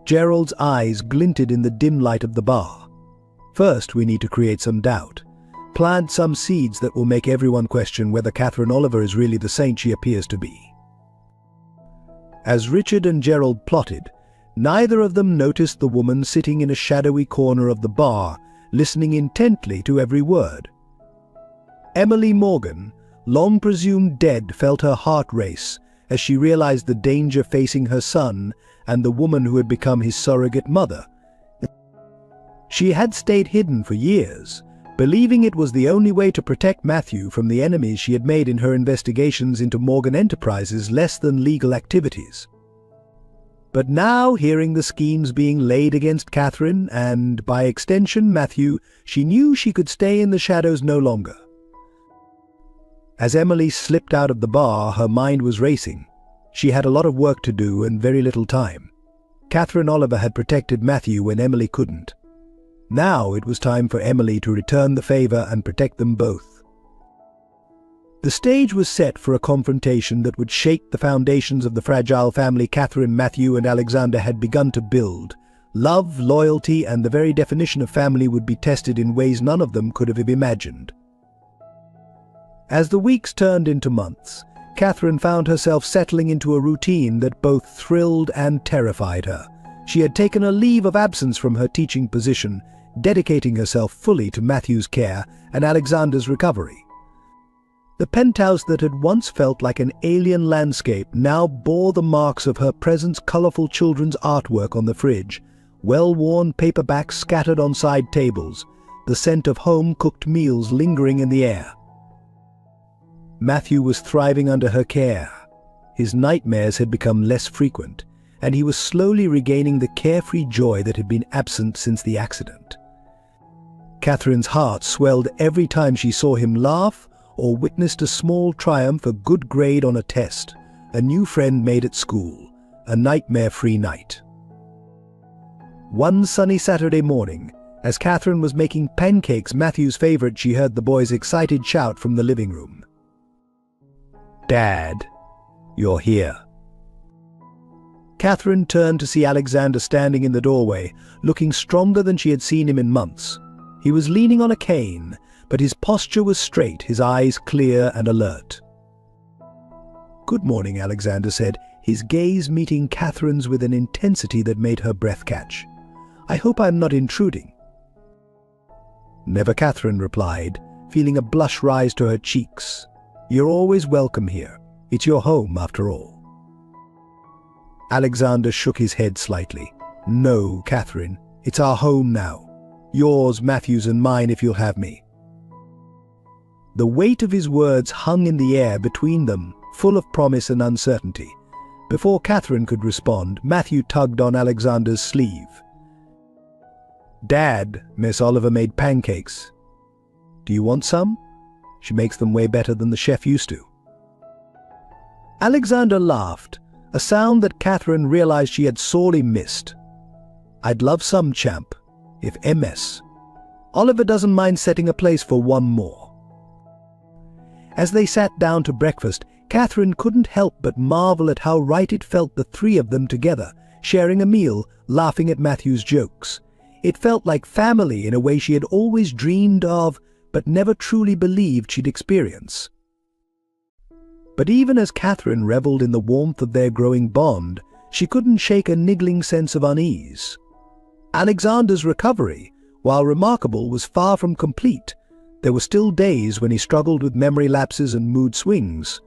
Gerald's eyes glinted in the dim light of the bar. "First, we need to create some doubt. Plant some seeds that will make everyone question whether Catherine Oliver is really the saint she appears to be." As Richard and Gerald plotted, neither of them noticed the woman sitting in a shadowy corner of the bar, listening intently to every word. Emily Morgan, long presumed dead, felt her heart race as she realized the danger facing her son and the woman who had become his surrogate mother. She had stayed hidden for years, believing it was the only way to protect Matthew from the enemies she had made in her investigations into Morgan Enterprises' less-than-legal activities. But now, hearing the schemes being laid against Catherine and, by extension, Matthew, she knew she could stay in the shadows no longer. As Emily slipped out of the bar, her mind was racing. She had a lot of work to do and very little time. Catherine Oliver had protected Matthew when Emily couldn't. Now it was time for Emily to return the favor and protect them both. The stage was set for a confrontation that would shake the foundations of the fragile family Catherine, Matthew, and Alexander had begun to build. Love, loyalty, and the very definition of family would be tested in ways none of them could have imagined. As the weeks turned into months, Catherine found herself settling into a routine that both thrilled and terrified her. She had taken a leave of absence from her teaching position, dedicating herself fully to Matthew's care and Alexander's recovery. The penthouse that had once felt like an alien landscape now bore the marks of her presence: colorful children's artwork on the fridge, well-worn paperbacks scattered on side tables, the scent of home-cooked meals lingering in the air. Matthew was thriving under her care. His nightmares had become less frequent, and he was slowly regaining the carefree joy that had been absent since the accident. Catherine's heart swelled every time she saw him laugh or witnessed a small triumph, a good grade on a test, a new friend made at school, a nightmare-free night. One sunny Saturday morning, as Catherine was making pancakes, Matthew's favorite, she heard the boy's excited shout from the living room. "Dad, you're here." Catherine turned to see Alexander standing in the doorway, looking stronger than she had seen him in months. He was leaning on a cane, but his posture was straight, his eyes clear and alert. "Good morning," Alexander said, his gaze meeting Catherine's with an intensity that made her breath catch. "I hope I'm not intruding." "Never," Catherine replied, feeling a blush rise to her cheeks. "You're always welcome here. It's your home, after all." Alexander shook his head slightly. "No, Catherine, it's our home now. Yours, Matthew's, and mine if you'll have me." The weight of his words hung in the air between them, full of promise and uncertainty. Before Catherine could respond, Matthew tugged on Alexander's sleeve. "Dad, Miss Oliver made pancakes. Do you want some? She makes them way better than the chef used to." Alexander laughed, a sound that Catherine realized she had sorely missed. "I'd love some, champ, if MS. Oliver doesn't mind setting a place for one more." As they sat down to breakfast, Catherine couldn't help but marvel at how right it felt, the three of them together, sharing a meal, laughing at Matthew's jokes. It felt like family in a way she had always dreamed of, but never truly believed she'd experience. But even as Catherine reveled in the warmth of their growing bond, she couldn't shake a niggling sense of unease. Alexander's recovery, while remarkable, was far from complete. There were still days when he struggled with memory lapses and mood swings.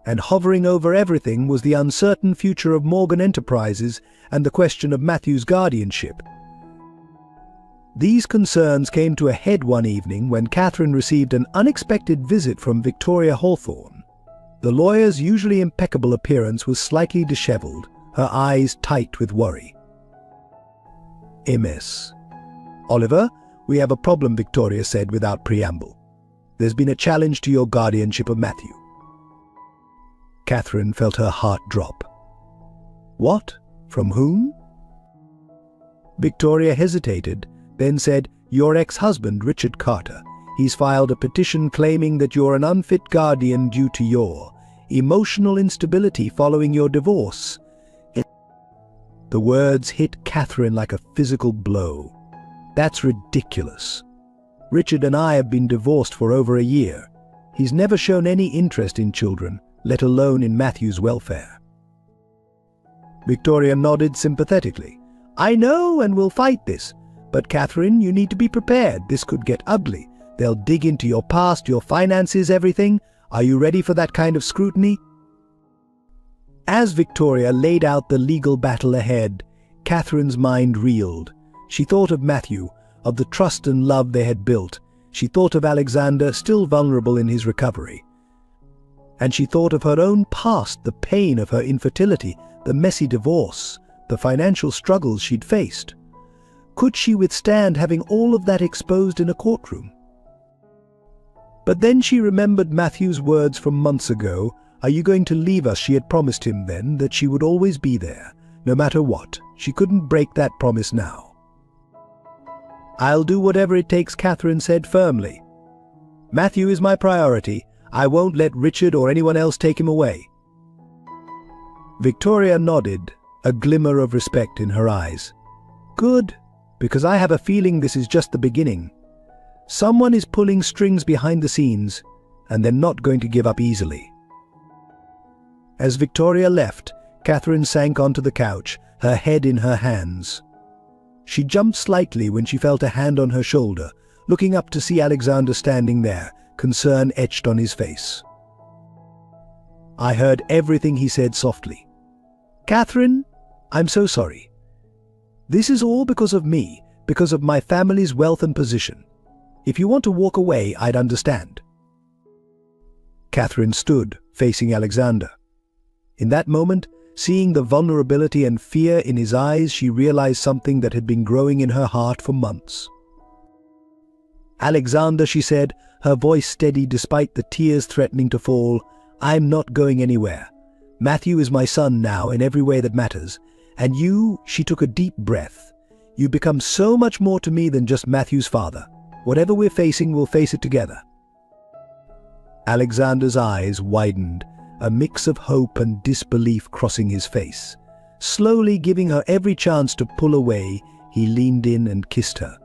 And hovering over everything was the uncertain future of Morgan Enterprises and the question of Matthew's guardianship. These concerns came to a head one evening when Catherine received an unexpected visit from Victoria Hawthorne. The lawyer's usually impeccable appearance was slightly disheveled, her eyes tight with worry. "MS. Oliver, we have a problem," Victoria said without preamble. "There's been a challenge to your guardianship of Matthew." Catherine felt her heart drop. "What? From whom?" Victoria hesitated, then said, "Your ex-husband, Richard Carter. He's filed a petition claiming that you're an unfit guardian due to your emotional instability following your divorce." The words hit Catherine like a physical blow. "That's ridiculous. Richard and I have been divorced for over a year. He's never shown any interest in children, let alone in Matthew's welfare." Victoria nodded sympathetically. "I know, and we'll fight this. But Catherine, you need to be prepared. This could get ugly. They'll dig into your past, your finances, everything. Are you ready for that kind of scrutiny?" As Victoria laid out the legal battle ahead, Catherine's mind reeled. She thought of Matthew, of the trust and love they had built. She thought of Alexander, still vulnerable in his recovery. And she thought of her own past, the pain of her infertility, the messy divorce, the financial struggles she'd faced. Could she withstand having all of that exposed in a courtroom? But then she remembered Matthew's words from months ago. "Are you going to leave us?" She had promised him then that she would always be there, no matter what. She couldn't break that promise now. "I'll do whatever it takes," Catherine said firmly. "Matthew is my priority. I won't let Richard or anyone else take him away." Victoria nodded, a glimmer of respect in her eyes. "Good, because I have a feeling this is just the beginning. Someone is pulling strings behind the scenes, and they're not going to give up easily." As Victoria left, Catherine sank onto the couch, her head in her hands. She jumped slightly when she felt a hand on her shoulder, looking up to see Alexander standing there, concern etched on his face. I heard everything he said softly. "Catherine, I'm so sorry. This is all because of me, because of my family's wealth and position. If you want to walk away, I'd understand." Catherine stood, facing Alexander. In that moment, seeing the vulnerability and fear in his eyes, she realized something that had been growing in her heart for months. "Alexander," she said, her voice steady despite the tears threatening to fall, "I'm not going anywhere. Matthew is my son now in every way that matters. And you," she took a deep breath, "you become so much more to me than just Matthew's father. Whatever we're facing, we'll face it together." Alexander's eyes widened, a mix of hope and disbelief crossing his face. Slowly giving her every chance to pull away, he leaned in and kissed her.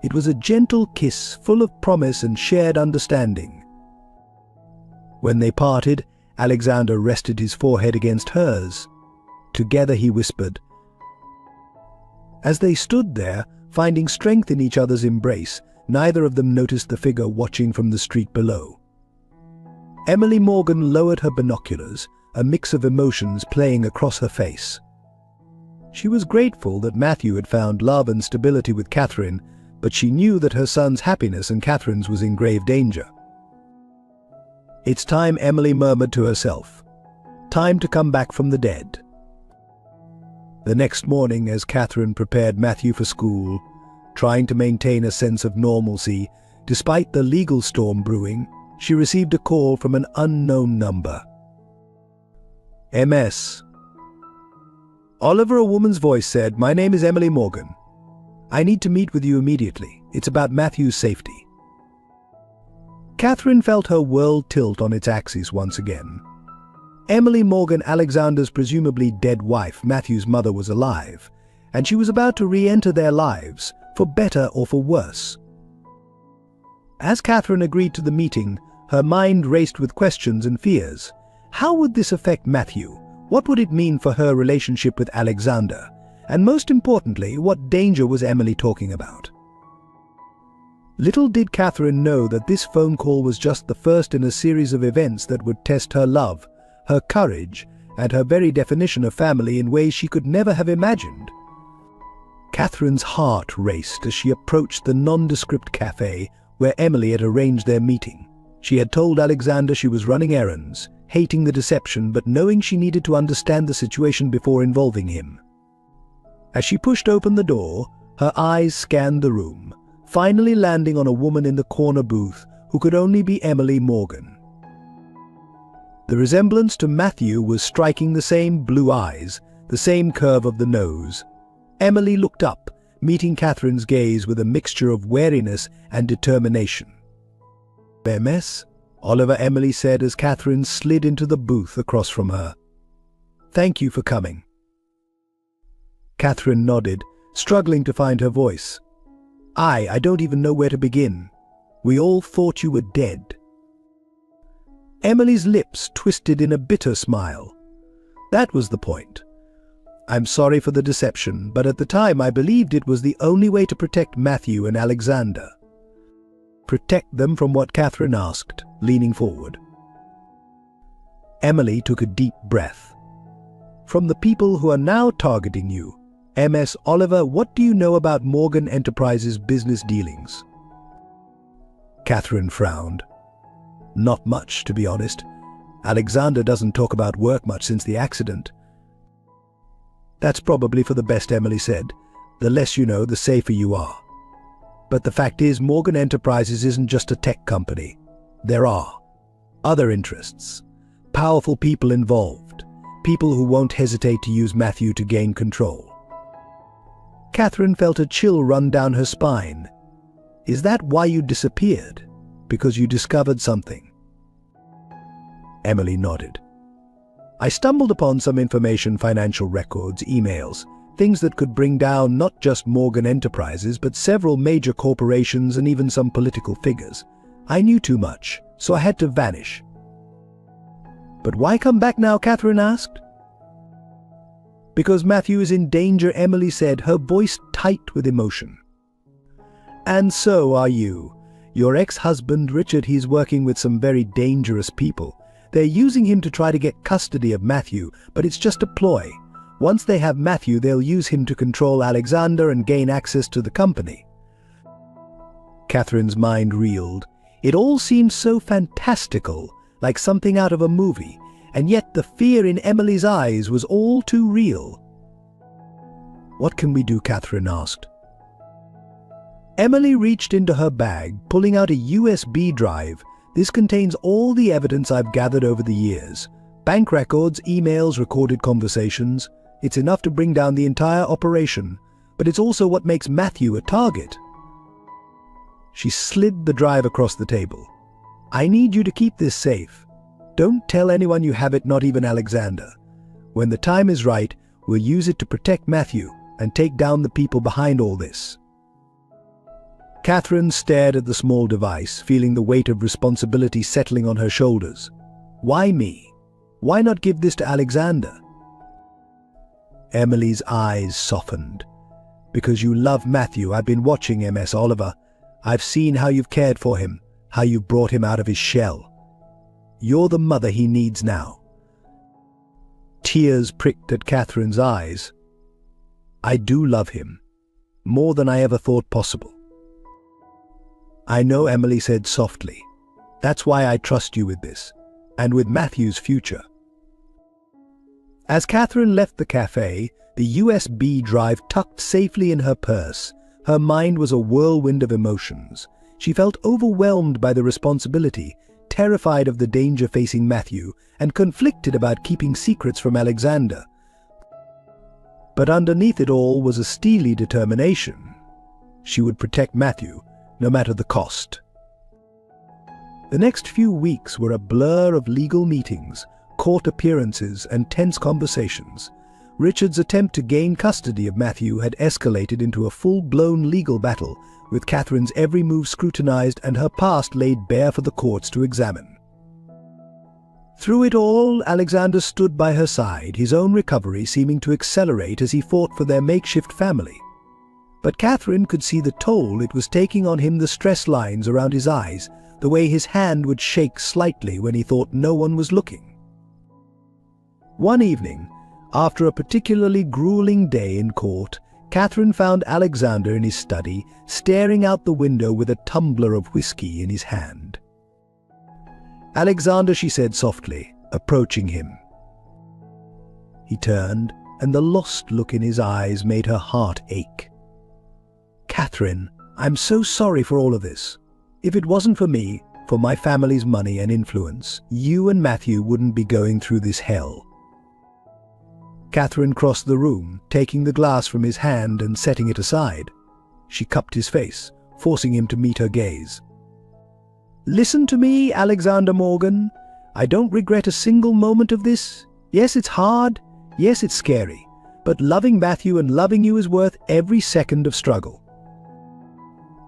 It was a gentle kiss, full of promise and shared understanding. When they parted, Alexander rested his forehead against hers. Together he whispered. As they stood there, finding strength in each other's embrace, neither of them noticed the figure watching from the street below. Emily Morgan lowered her binoculars, a mix of emotions playing across her face. She was grateful that Matthew had found love and stability with Catherine, but she knew that her son's happiness and Catherine's was in grave danger. "It's time," Emily murmured to herself. "Time to come back from the dead." The next morning, as Catherine prepared Matthew for school, trying to maintain a sense of normalcy, despite the legal storm brewing, she received a call from an unknown number. MS. "Oliver," a woman's voice said, "My name is Emily Morgan. I need to meet with you immediately. It's about Matthew's safety." Catherine felt her world tilt on its axis once again. Emily Morgan, Alexander's presumably dead wife, Matthew's mother, was alive, and she was about to re-enter their lives, for better or for worse. As Catherine agreed to the meeting, her mind raced with questions and fears. How would this affect Matthew? What would it mean for her relationship with Alexander? And most importantly, what danger was Emily talking about? Little did Catherine know that this phone call was just the first in a series of events that would test her love, her courage, and her very definition of family in ways she could never have imagined. Catherine's heart raced as she approached the nondescript cafe where Emily had arranged their meeting. She had told Alexander she was running errands, hating the deception but knowing she needed to understand the situation before involving him. As she pushed open the door, her eyes scanned the room, finally landing on a woman in the corner booth who could only be Emily Morgan. The resemblance to Matthew was striking, the same blue eyes, the same curve of the nose. Emily looked up, meeting Catherine's gaze with a mixture of wariness and determination. "MS?" Oliver, Emily said as Catherine slid into the booth across from her. "Thank you for coming." Catherine nodded, struggling to find her voice. I don't even know where to begin. We all thought you were dead." Emily's lips twisted in a bitter smile. "That was the point. I'm sorry for the deception, but at the time I believed it was the only way to protect Matthew and Alexander." "Protect them from what?" Catherine asked, leaning forward. Emily took a deep breath. "From the people who are now targeting you. MS. Oliver, what do you know about Morgan Enterprises' business dealings?" Catherine frowned. "Not much, to be honest. Alexander doesn't talk about work much since the accident." "That's probably for the best," Emily said. "The less you know, the safer you are. But the fact is, Morgan Enterprises isn't just a tech company. There are other interests, powerful people involved, people who won't hesitate to use Matthew to gain control." Catherine felt a chill run down her spine. "Is that why you disappeared? Because you discovered something?" Emily nodded. I stumbled upon some information, financial records, emails, things that could bring down not just Morgan Enterprises, but several major corporations and even some political figures. I knew too much, so I had to vanish. But why come back now? Catherine asked. Because Matthew is in danger, Emily said, her voice tight with emotion. And so are you. Your ex-husband, Richard, he's working with some very dangerous people. They're using him to try to get custody of Matthew, but it's just a ploy. Once they have Matthew, they'll use him to control Alexander and gain access to the company. Catherine's mind reeled. It all seemed so fantastical, like something out of a movie, and yet the fear in Emily's eyes was all too real. What can we do? Catherine asked. Emily reached into her bag, pulling out a USB drive. This contains all the evidence I've gathered over the years. Bank records, emails, recorded conversations. It's enough to bring down the entire operation, but it's also what makes Matthew a target. She slid the drive across the table. I need you to keep this safe. Don't tell anyone you have it, not even Alexander. When the time is right, we'll use it to protect Matthew and take down the people behind all this. Catherine stared at the small device, feeling the weight of responsibility settling on her shoulders. Why me? Why not give this to Alexander? Emily's eyes softened. Because you love Matthew. I've been watching MS Oliver. I've seen how you've cared for him, how you've brought him out of his shell. You're the mother he needs now. Tears pricked at Catherine's eyes. I do love him, more than I ever thought possible. I know, Emily said softly. That's why I trust you with this, and with Matthew's future. As Catherine left the cafe, the USB drive tucked safely in her purse, her mind was a whirlwind of emotions. She felt overwhelmed by the responsibility, terrified of the danger facing Matthew, and conflicted about keeping secrets from Alexander. But underneath it all was a steely determination. She would protect Matthew, no matter the cost. The next few weeks were a blur of legal meetings, court appearances, and tense conversations. Richard's attempt to gain custody of Matthew had escalated into a full-blown legal battle, with Catherine's every move scrutinized and her past laid bare for the courts to examine. Through it all, Alexander stood by her side, his own recovery seeming to accelerate as he fought for their makeshift family. But Catherine could see the toll it was taking on him, the stress lines around his eyes, the way his hand would shake slightly when he thought no one was looking. One evening, after a particularly grueling day in court, Catherine found Alexander in his study, staring out the window with a tumbler of whiskey in his hand. Alexander, she said softly, approaching him. He turned, and the lost look in his eyes made her heart ache. Catherine, I'm so sorry for all of this. If it wasn't for me, for my family's money and influence, you and Matthew wouldn't be going through this hell. Catherine crossed the room, taking the glass from his hand and setting it aside. She cupped his face, forcing him to meet her gaze. Listen to me, Alexander Morgan. I don't regret a single moment of this. Yes, it's hard. Yes, it's scary. But loving Matthew and loving you is worth every second of struggle.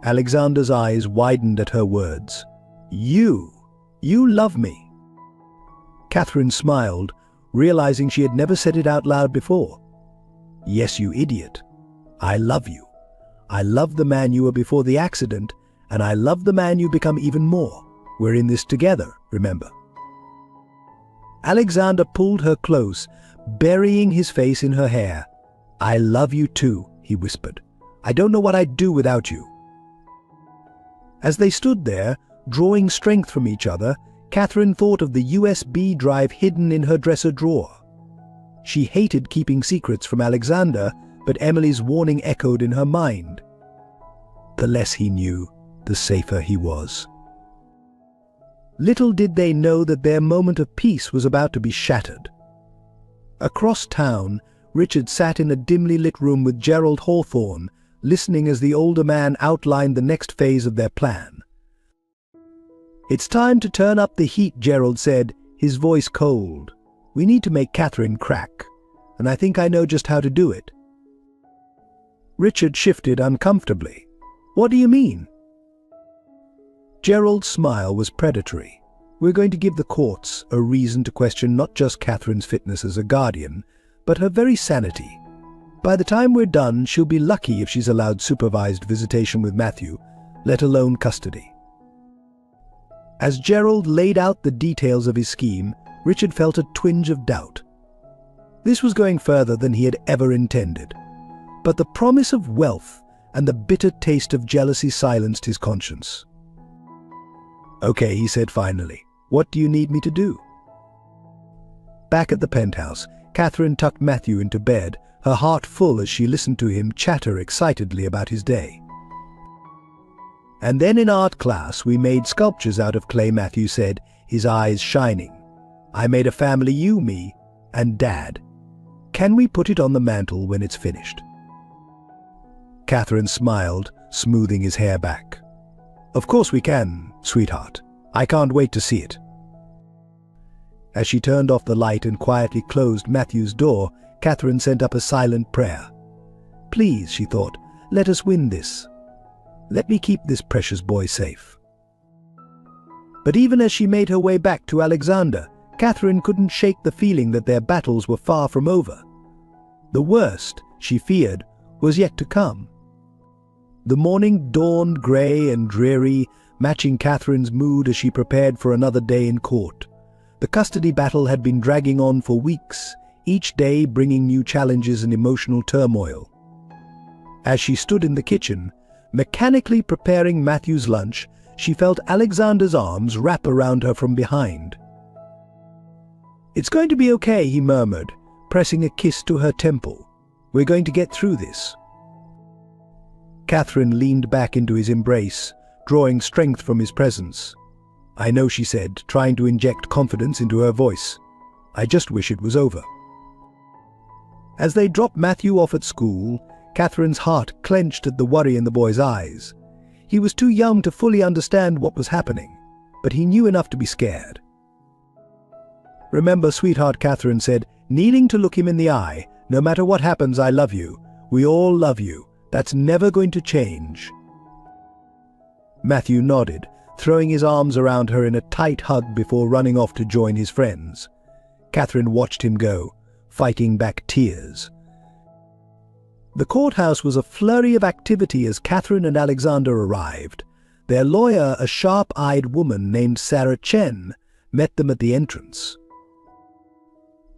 Alexander's eyes widened at her words. You love me. Catherine smiled, realizing she had never said it out loud before. Yes, you idiot. I love you. I love the man you were before the accident, and I love the man you become even more. We're in this together, remember. Alexander pulled her close, burying his face in her hair. I love you too, he whispered. I don't know what I'd do without you. As they stood there, drawing strength from each other, Catherine thought of the USB drive hidden in her dresser drawer. She hated keeping secrets from Alexander, but Emily's warning echoed in her mind. The less he knew, the safer he was. Little did they know that their moment of peace was about to be shattered. Across town, Richard sat in a dimly lit room with Gerald Hawthorne, listening as the older man outlined the next phase of their plan. It's time to turn up the heat, Gerald said, his voice cold. "We need to make Catherine crack, and I think I know just how to do it." Richard shifted uncomfortably. "What do you mean?" Gerald's smile was predatory. "We're going to give the courts a reason to question not just Catherine's fitness as a guardian, but her very sanity. By the time we're done, she'll be lucky if she's allowed supervised visitation with Matthew, let alone custody." As Gerald laid out the details of his scheme, Richard felt a twinge of doubt. This was going further than he had ever intended. But the promise of wealth and the bitter taste of jealousy silenced his conscience. "Okay," he said finally. "What do you need me to do?" Back at the penthouse, Catherine tucked Matthew into bed, her heart full as she listened to him chatter excitedly about his day. "And then in art class we made sculptures out of clay," Matthew said, his eyes shining. "I made a family, you, me, and Dad. Can we put it on the mantel when it's finished?" Catherine smiled, smoothing his hair back. "Of course we can, sweetheart. I can't wait to see it." As she turned off the light and quietly closed Matthew's door, Catherine sent up a silent prayer. "Please," she thought, "let us win this. Let me keep this precious boy safe." But even as she made her way back to Alexander, Catherine couldn't shake the feeling that their battles were far from over. The worst, she feared, was yet to come. The morning dawned grey and dreary, matching Catherine's mood as she prepared for another day in court. The custody battle had been dragging on for weeks, each day bringing new challenges and emotional turmoil. As she stood in the kitchen, mechanically preparing Matthew's lunch, she felt Alexander's arms wrap around her from behind. "It's going to be okay," he murmured, pressing a kiss to her temple. "We're going to get through this." Catherine leaned back into his embrace, drawing strength from his presence. "I know," she said, trying to inject confidence into her voice. "I just wish it was over." As they dropped Matthew off at school, Catherine's heart clenched at the worry in the boy's eyes. He was too young to fully understand what was happening, but he knew enough to be scared. "Remember, sweetheart," Catherine said, kneeling to look him in the eye, "no matter what happens, I love you. We all love you. That's never going to change." Matthew nodded, throwing his arms around her in a tight hug before running off to join his friends. Catherine watched him go, fighting back tears. The courthouse was a flurry of activity as Catherine and Alexander arrived. Their lawyer, a sharp-eyed woman named Sarah Chen, met them at the entrance.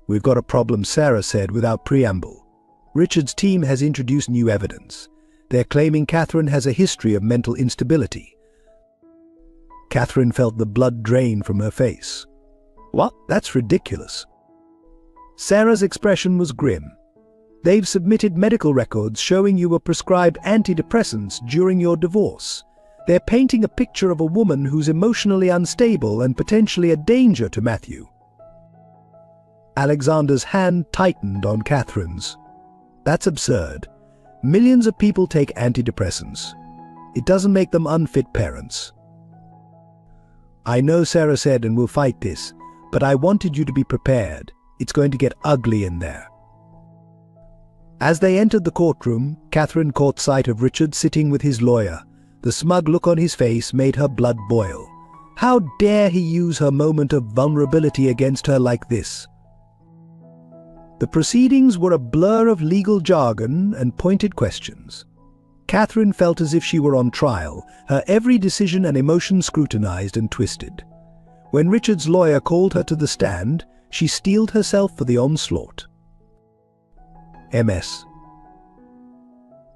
"We've got a problem," Sarah said without preamble. "Richard's team has introduced new evidence. They're claiming Catherine has a history of mental instability." Catherine felt the blood drain from her face. "What? That's ridiculous." Sarah's expression was grim. "They've submitted medical records showing you were prescribed antidepressants during your divorce. They're painting a picture of a woman who's emotionally unstable and potentially a danger to Matthew." Alexander's hand tightened on Catherine's. "That's absurd. Millions of people take antidepressants. It doesn't make them unfit parents." "I know," Sarah said, "and we'll fight this, but I wanted you to be prepared. It's going to get ugly in there." As they entered the courtroom, Catherine caught sight of Richard sitting with his lawyer. The smug look on his face made her blood boil. How dare he use her moment of vulnerability against her like this? The proceedings were a blur of legal jargon and pointed questions. Catherine felt as if she were on trial, her every decision and emotion scrutinized and twisted. When Richard's lawyer called her to the stand, she steeled herself for the onslaught. MS.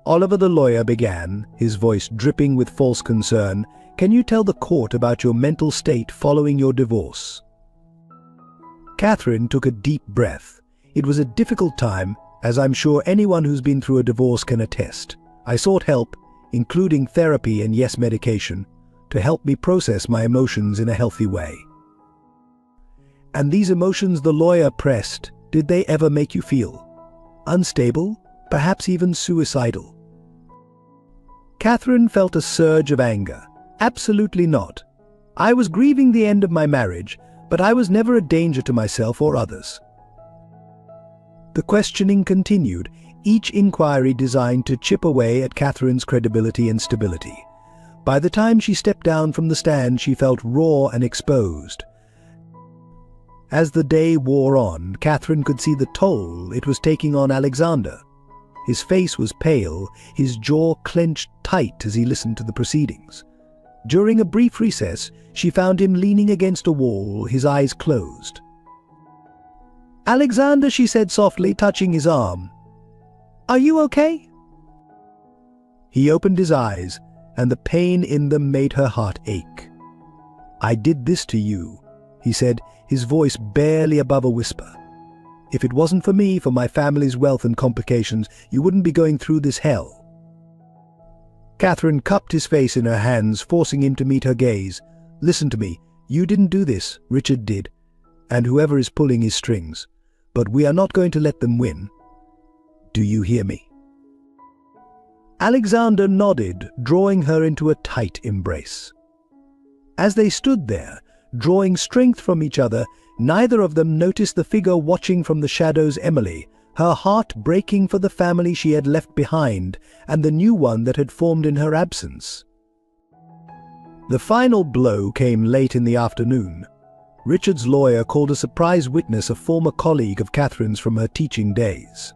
Oliver the lawyer began, his voice dripping with false concern. "Can you tell the court about your mental state following your divorce?" Catherine took a deep breath. It was a difficult time, as I'm sure anyone who's been through a divorce can attest. I sought help, including therapy and yes, medication, to help me process my emotions in a healthy way. "And these emotions," the lawyer pressed, "did they ever make you feel unstable, perhaps even suicidal?" Catherine felt a surge of anger. "Absolutely not. I was grieving the end of my marriage, but I was never a danger to myself or others. The questioning continued, each inquiry designed to chip away at Catherine's credibility and stability. By the time she stepped down from the stand, she felt raw and exposed. As the day wore on, Catherine could see the toll it was taking on Alexander. His face was pale, his jaw clenched tight as he listened to the proceedings. During a brief recess, she found him leaning against a wall, his eyes closed. "Alexander," she said softly, touching his arm. "Are you okay?" He opened his eyes, and the pain in them made her heart ache. "I did this to you," he said, his voice barely above a whisper. "If it wasn't for me, for my family's wealth and complications, you wouldn't be going through this hell." Catherine cupped his face in her hands, forcing him to meet her gaze. "Listen to me. You didn't do this. Richard did. And whoever is pulling his strings. But we are not going to let them win. Do you hear me?" Alexander nodded, drawing her into a tight embrace. As they stood there, drawing strength from each other, neither of them noticed the figure watching from the shadows, Emily, her heart breaking for the family she had left behind and the new one that had formed in her absence. The final blow came late in the afternoon. Richard's lawyer called a surprise witness, a former colleague of Catherine's from her teaching days.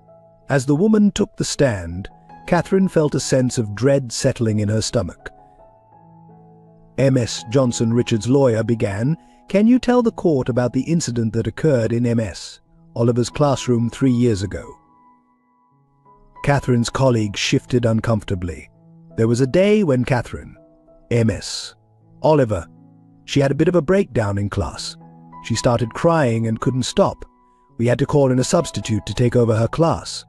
As the woman took the stand, Catherine felt a sense of dread settling in her stomach. "Ms. Johnson," Richard's lawyer began, "can you tell the court about the incident that occurred in Ms. Oliver's classroom 3 years ago?" Catherine's colleague shifted uncomfortably. There was a day when Catherine, Ms. Oliver, she had a bit of a breakdown in class. She started crying and couldn't stop. We had to call in a substitute to take over her class.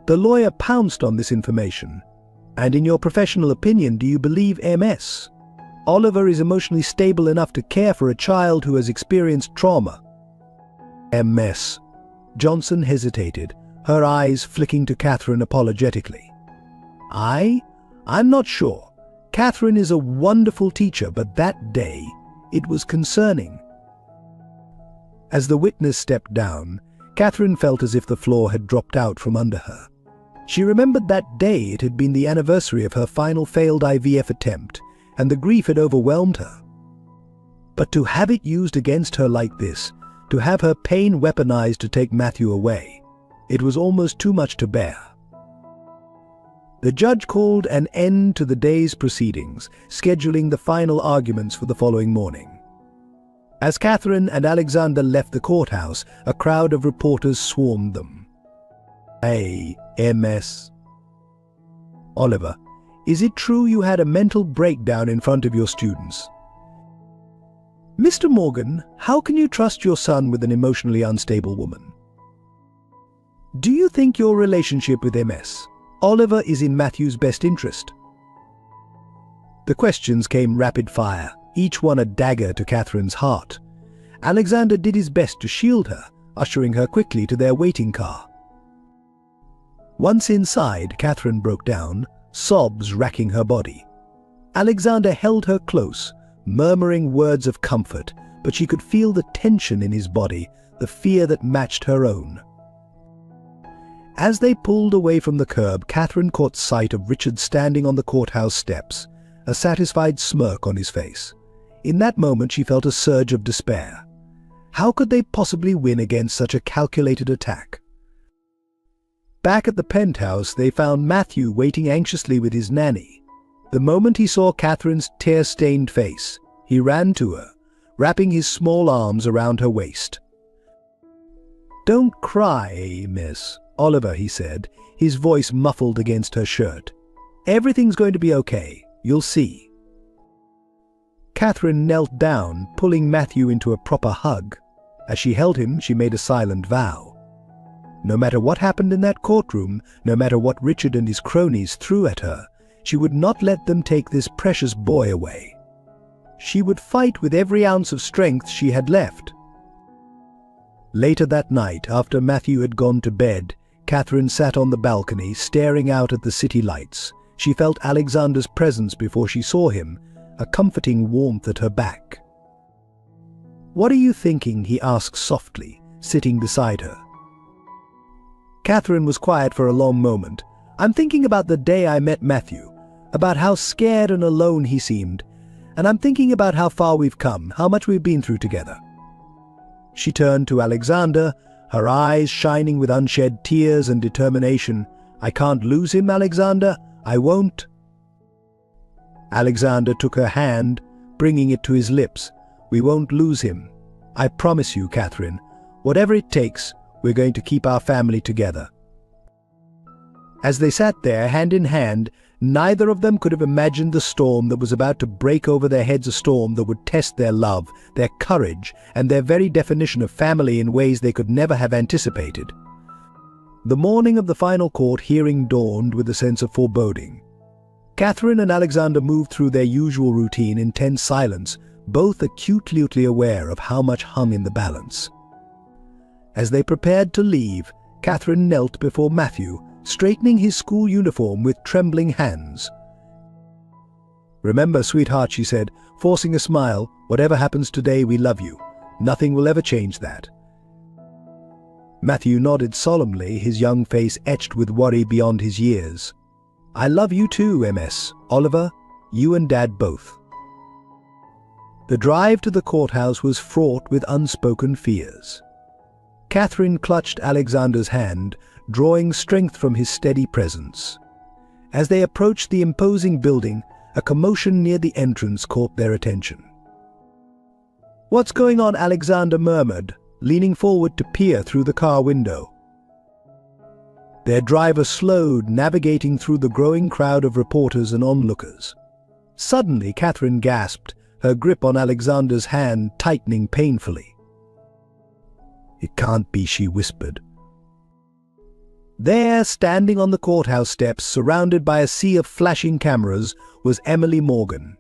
The lawyer pounced on this information. "And in your professional opinion, do you believe Ms. Oliver is emotionally stable enough to care for a child who has experienced trauma?" Ms. Johnson hesitated, her eyes flicking to Catherine apologetically. I'm not sure. Catherine is a wonderful teacher, but that day, it was concerning." As the witness stepped down, Catherine felt as if the floor had dropped out from under her. She remembered that day. It had been the anniversary of her final failed IVF attempt, and the grief had overwhelmed her. But to have it used against her like this, to have her pain weaponized to take Matthew away, it was almost too much to bear. The judge called an end to the day's proceedings, scheduling the final arguments for the following morning. As Catherine and Alexander left the courthouse, a crowd of reporters swarmed them. "Hey, Ms. Oliver, is it true you had a mental breakdown in front of your students?" "Mr. Morgan, how can you trust your son with an emotionally unstable woman?" "Do you think your relationship with Ms. Oliver is in Matthew's best interest?" The questions came rapid fire, each one a dagger to Catherine's heart. Alexander did his best to shield her, ushering her quickly to their waiting car. Once inside, Catherine broke down, sobs racking her body. Alexander held her close, murmuring words of comfort, but she could feel the tension in his body, the fear that matched her own. As they pulled away from the curb, Catherine caught sight of Richard standing on the courthouse steps, a satisfied smirk on his face. In that moment she felt a surge of despair. How could they possibly win against such a calculated attack? Back at the penthouse, they found Matthew waiting anxiously with his nanny. The moment he saw Catherine's tear-stained face, he ran to her, wrapping his small arms around her waist. "Don't cry, Miss Oliver," he said, his voice muffled against her shirt. "Everything's going to be okay. You'll see." Catherine knelt down, pulling Matthew into a proper hug. As she held him, she made a silent vow. No matter what happened in that courtroom, no matter what Richard and his cronies threw at her, she would not let them take this precious boy away. She would fight with every ounce of strength she had left. Later that night, after Matthew had gone to bed, Catherine sat on the balcony, staring out at the city lights. She felt Alexander's presence before she saw him, a comforting warmth at her back. "What are you thinking?" he asked softly, sitting beside her. Catherine was quiet for a long moment. "I'm thinking about the day I met Matthew, about how scared and alone he seemed, and I'm thinking about how far we've come, how much we've been through together." She turned to Alexander, her eyes shining with unshed tears and determination. "I can't lose him, Alexander. I won't." Alexander took her hand, bringing it to his lips. "We won't lose him. I promise you, Catherine. Whatever it takes, we're going to keep our family together." As they sat there, hand in hand, neither of them could have imagined the storm that was about to break over their heads, a storm that would test their love, their courage, and their very definition of family in ways they could never have anticipated. The morning of the final court hearing dawned with a sense of foreboding. Catherine and Alexander moved through their usual routine in tense silence, both acutely aware of how much hung in the balance. As they prepared to leave, Catherine knelt before Matthew, straightening his school uniform with trembling hands. "Remember, sweetheart," she said, forcing a smile, "whatever happens today, we love you. Nothing will ever change that." Matthew nodded solemnly, his young face etched with worry beyond his years. "I love you too, MS. Oliver, you and Dad both." The drive to the courthouse was fraught with unspoken fears. Catherine clutched Alexander's hand, drawing strength from his steady presence. As they approached the imposing building, a commotion near the entrance caught their attention. "What's going on?" Alexander murmured, leaning forward to peer through the car window. Their driver slowed, navigating through the growing crowd of reporters and onlookers. Suddenly, Catherine gasped, her grip on Alexander's hand tightening painfully. "It can't be," she whispered. There, standing on the courthouse steps, surrounded by a sea of flashing cameras, was Emily Morgan.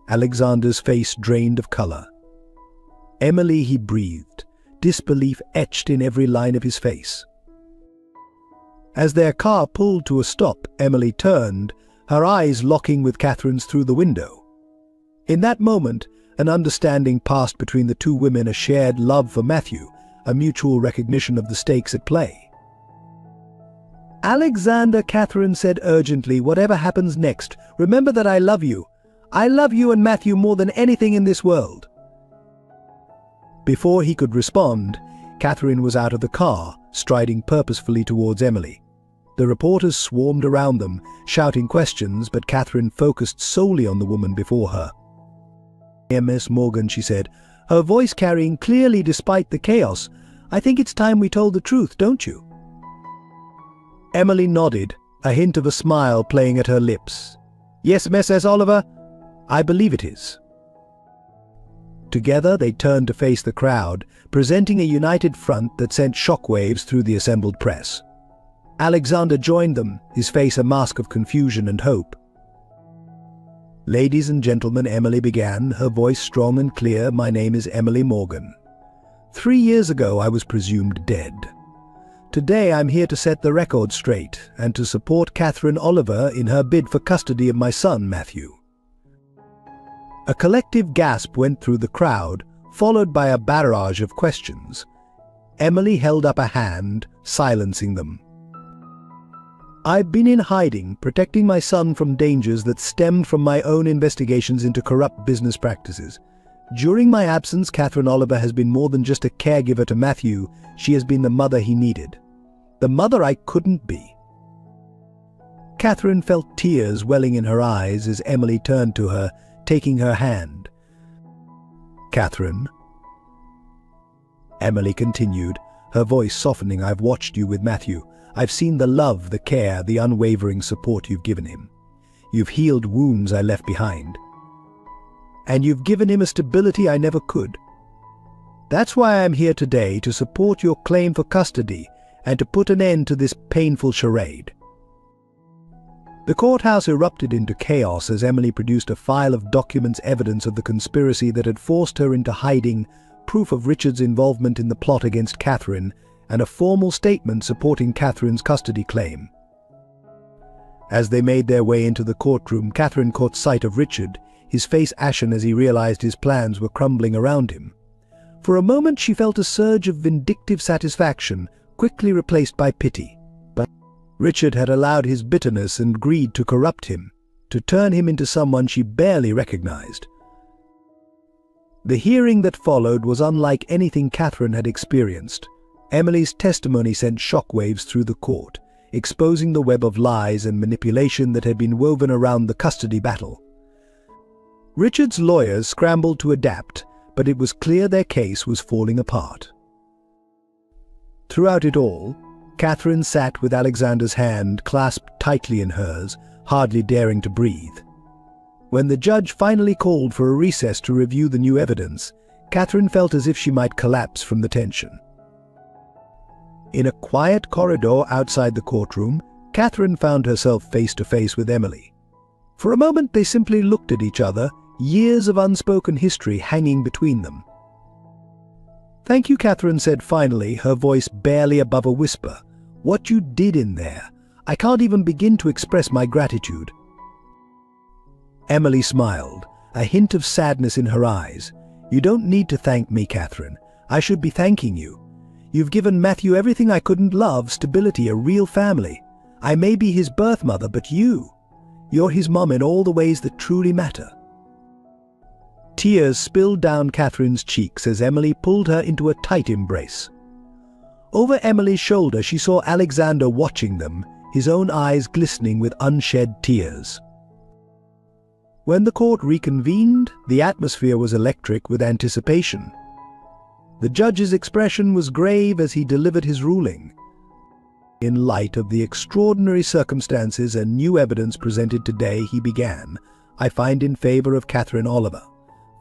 Alexander's face drained of color. "Emily," he breathed, disbelief etched in every line of his face. As their car pulled to a stop, Emily turned, her eyes locking with Catherine's through the window. In that moment, an understanding passed between the two women, a shared love for Matthew, a mutual recognition of the stakes at play. "Alexander," Catherine said urgently, "whatever happens next, remember that I love you. I love you and Matthew more than anything in this world." Before he could respond, Catherine was out of the car, striding purposefully towards Emily. The reporters swarmed around them, shouting questions, but Catherine focused solely on the woman before her. "Miss Morgan," she said, her voice carrying clearly despite the chaos, "I think it's time we told the truth, don't you?" Emily nodded, a hint of a smile playing at her lips. "Yes, Mrs. Oliver, I believe it is." Together they turned to face the crowd, presenting a united front that sent shockwaves through the assembled press. Alexander joined them, his face a mask of confusion and hope. "Ladies and gentlemen," Emily began, her voice strong and clear, "my name is Emily Morgan. 3 years ago I was presumed dead. Today I'm here to set the record straight and to support Catherine Oliver in her bid for custody of my son, Matthew." A collective gasp went through the crowd, followed by a barrage of questions. Emily held up a hand, silencing them. "I've been in hiding, protecting my son from dangers that stemmed from my own investigations into corrupt business practices. During my absence, Catherine Oliver has been more than just a caregiver to Matthew. She has been the mother he needed. The mother I couldn't be." Catherine felt tears welling in her eyes as Emily turned to her, taking her hand. "Catherine," Emily continued, her voice softening, "I've watched you with Matthew. I've seen the love, the care, the unwavering support you've given him. You've healed wounds I left behind. And you've given him a stability I never could. That's why I'm here today, to support your claim for custody and to put an end to this painful charade." The courthouse erupted into chaos as Emily produced a file of documents, evidence of the conspiracy that had forced her into hiding, proof of Richard's involvement in the plot against Catherine, and a formal statement supporting Catherine's custody claim. As they made their way into the courtroom, Catherine caught sight of Richard, his face ashen as he realized his plans were crumbling around him. For a moment she felt a surge of vindictive satisfaction, quickly replaced by pity. But Richard had allowed his bitterness and greed to corrupt him, to turn him into someone she barely recognized. The hearing that followed was unlike anything Catherine had experienced. Emily's testimony sent shockwaves through the court, exposing the web of lies and manipulation that had been woven around the custody battle. Richard's lawyers scrambled to adapt, but it was clear their case was falling apart. Throughout it all, Catherine sat with Alexander's hand clasped tightly in hers, hardly daring to breathe. When the judge finally called for a recess to review the new evidence, Catherine felt as if she might collapse from the tension. In a quiet corridor outside the courtroom, Catherine found herself face to face with Emily. For a moment they simply looked at each other, years of unspoken history hanging between them. "Thank you," Catherine said finally, her voice barely above a whisper. "What you did in there, I can't even begin to express my gratitude." Emily smiled, a hint of sadness in her eyes. "You don't need to thank me, Catherine. I should be thanking you. You've given Matthew everything I couldn't love, stability, a real family. I may be his birth mother, but you're his mom in all the ways that truly matter." Tears spilled down Catherine's cheeks as Emily pulled her into a tight embrace. Over Emily's shoulder she saw Alexander watching them, his own eyes glistening with unshed tears. When the court reconvened, the atmosphere was electric with anticipation. The judge's expression was grave as he delivered his ruling. "In light of the extraordinary circumstances and new evidence presented today," he began, "I find in favor of Catherine Oliver.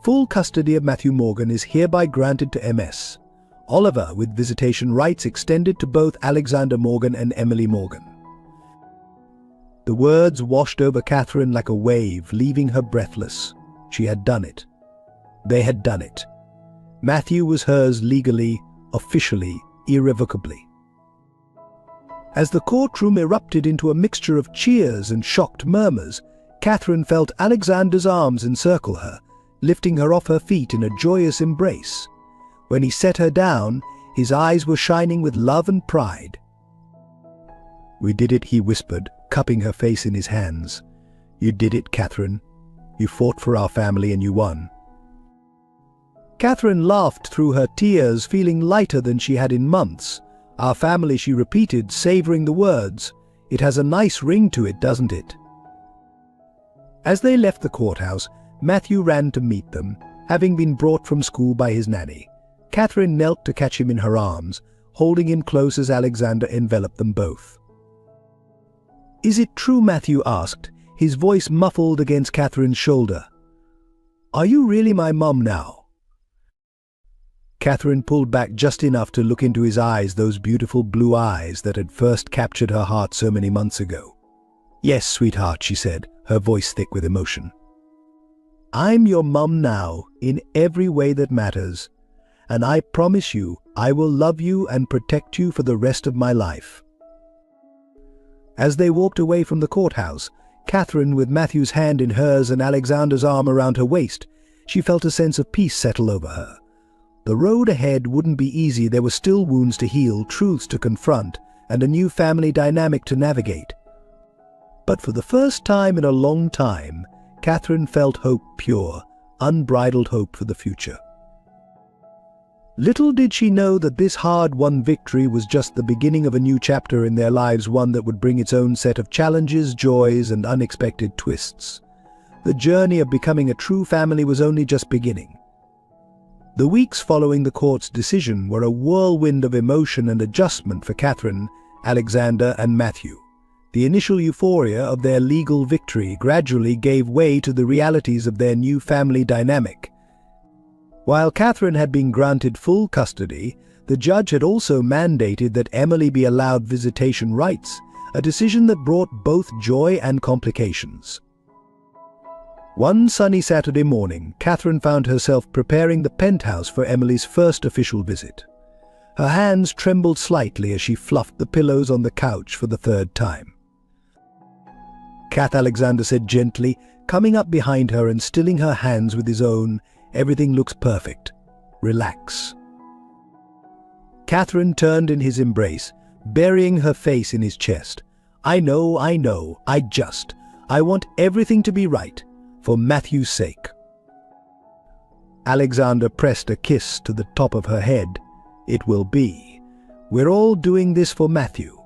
Full custody of Matthew Morgan is hereby granted to MS. Oliver with visitation rights extended to both Alexander Morgan and Emily Morgan." The words washed over Catherine like a wave, leaving her breathless. She had done it. They had done it. Matthew was hers legally, officially, irrevocably. As the courtroom erupted into a mixture of cheers and shocked murmurs, Catherine felt Alexander's arms encircle her, lifting her off her feet in a joyous embrace. When he set her down, his eyes were shining with love and pride. "We did it," he whispered, cupping her face in his hands. "You did it, Catherine. You fought for our family and you won." Catherine laughed through her tears, feeling lighter than she had in months. "Our family," she repeated, savoring the words. "It has a nice ring to it, doesn't it?" As they left the courthouse, Matthew ran to meet them, having been brought from school by his nanny. Catherine knelt to catch him in her arms, holding him close as Alexander enveloped them both. "Is it true?" Matthew asked, his voice muffled against Catherine's shoulder. "Are you really my mom now?" Catherine pulled back just enough to look into his eyes, those beautiful blue eyes that had first captured her heart so many months ago. "Yes, sweetheart," she said, her voice thick with emotion. "I'm your mom now, in every way that matters, and I promise you I will love you and protect you for the rest of my life." As they walked away from the courthouse, Catherine, with Matthew's hand in hers and Alexander's arm around her waist, she felt a sense of peace settle over her. The road ahead wouldn't be easy. There were still wounds to heal, truths to confront, and a new family dynamic to navigate. But for the first time in a long time, Catherine felt hope, pure, unbridled hope for the future. Little did she know that this hard-won victory was just the beginning of a new chapter in their lives, one that would bring its own set of challenges, joys, and unexpected twists. The journey of becoming a true family was only just beginning. The weeks following the court's decision were a whirlwind of emotion and adjustment for Catherine, Alexander, and Matthew. The initial euphoria of their legal victory gradually gave way to the realities of their new family dynamic. While Catherine had been granted full custody, the judge had also mandated that Emily be allowed visitation rights, a decision that brought both joy and complications. One sunny Saturday morning, Catherine found herself preparing the penthouse for Emily's first official visit. Her hands trembled slightly as she fluffed the pillows on the couch for the third time. "Kath," Alexander said gently, coming up behind her and stilling her hands with his own. Everything looks perfect. Relax. Catherine turned in his embrace, burying her face in his chest. I know, I want everything to be right, for Matthew's sake. Alexander pressed a kiss to the top of her head. It will be. We're all doing this for Matthew.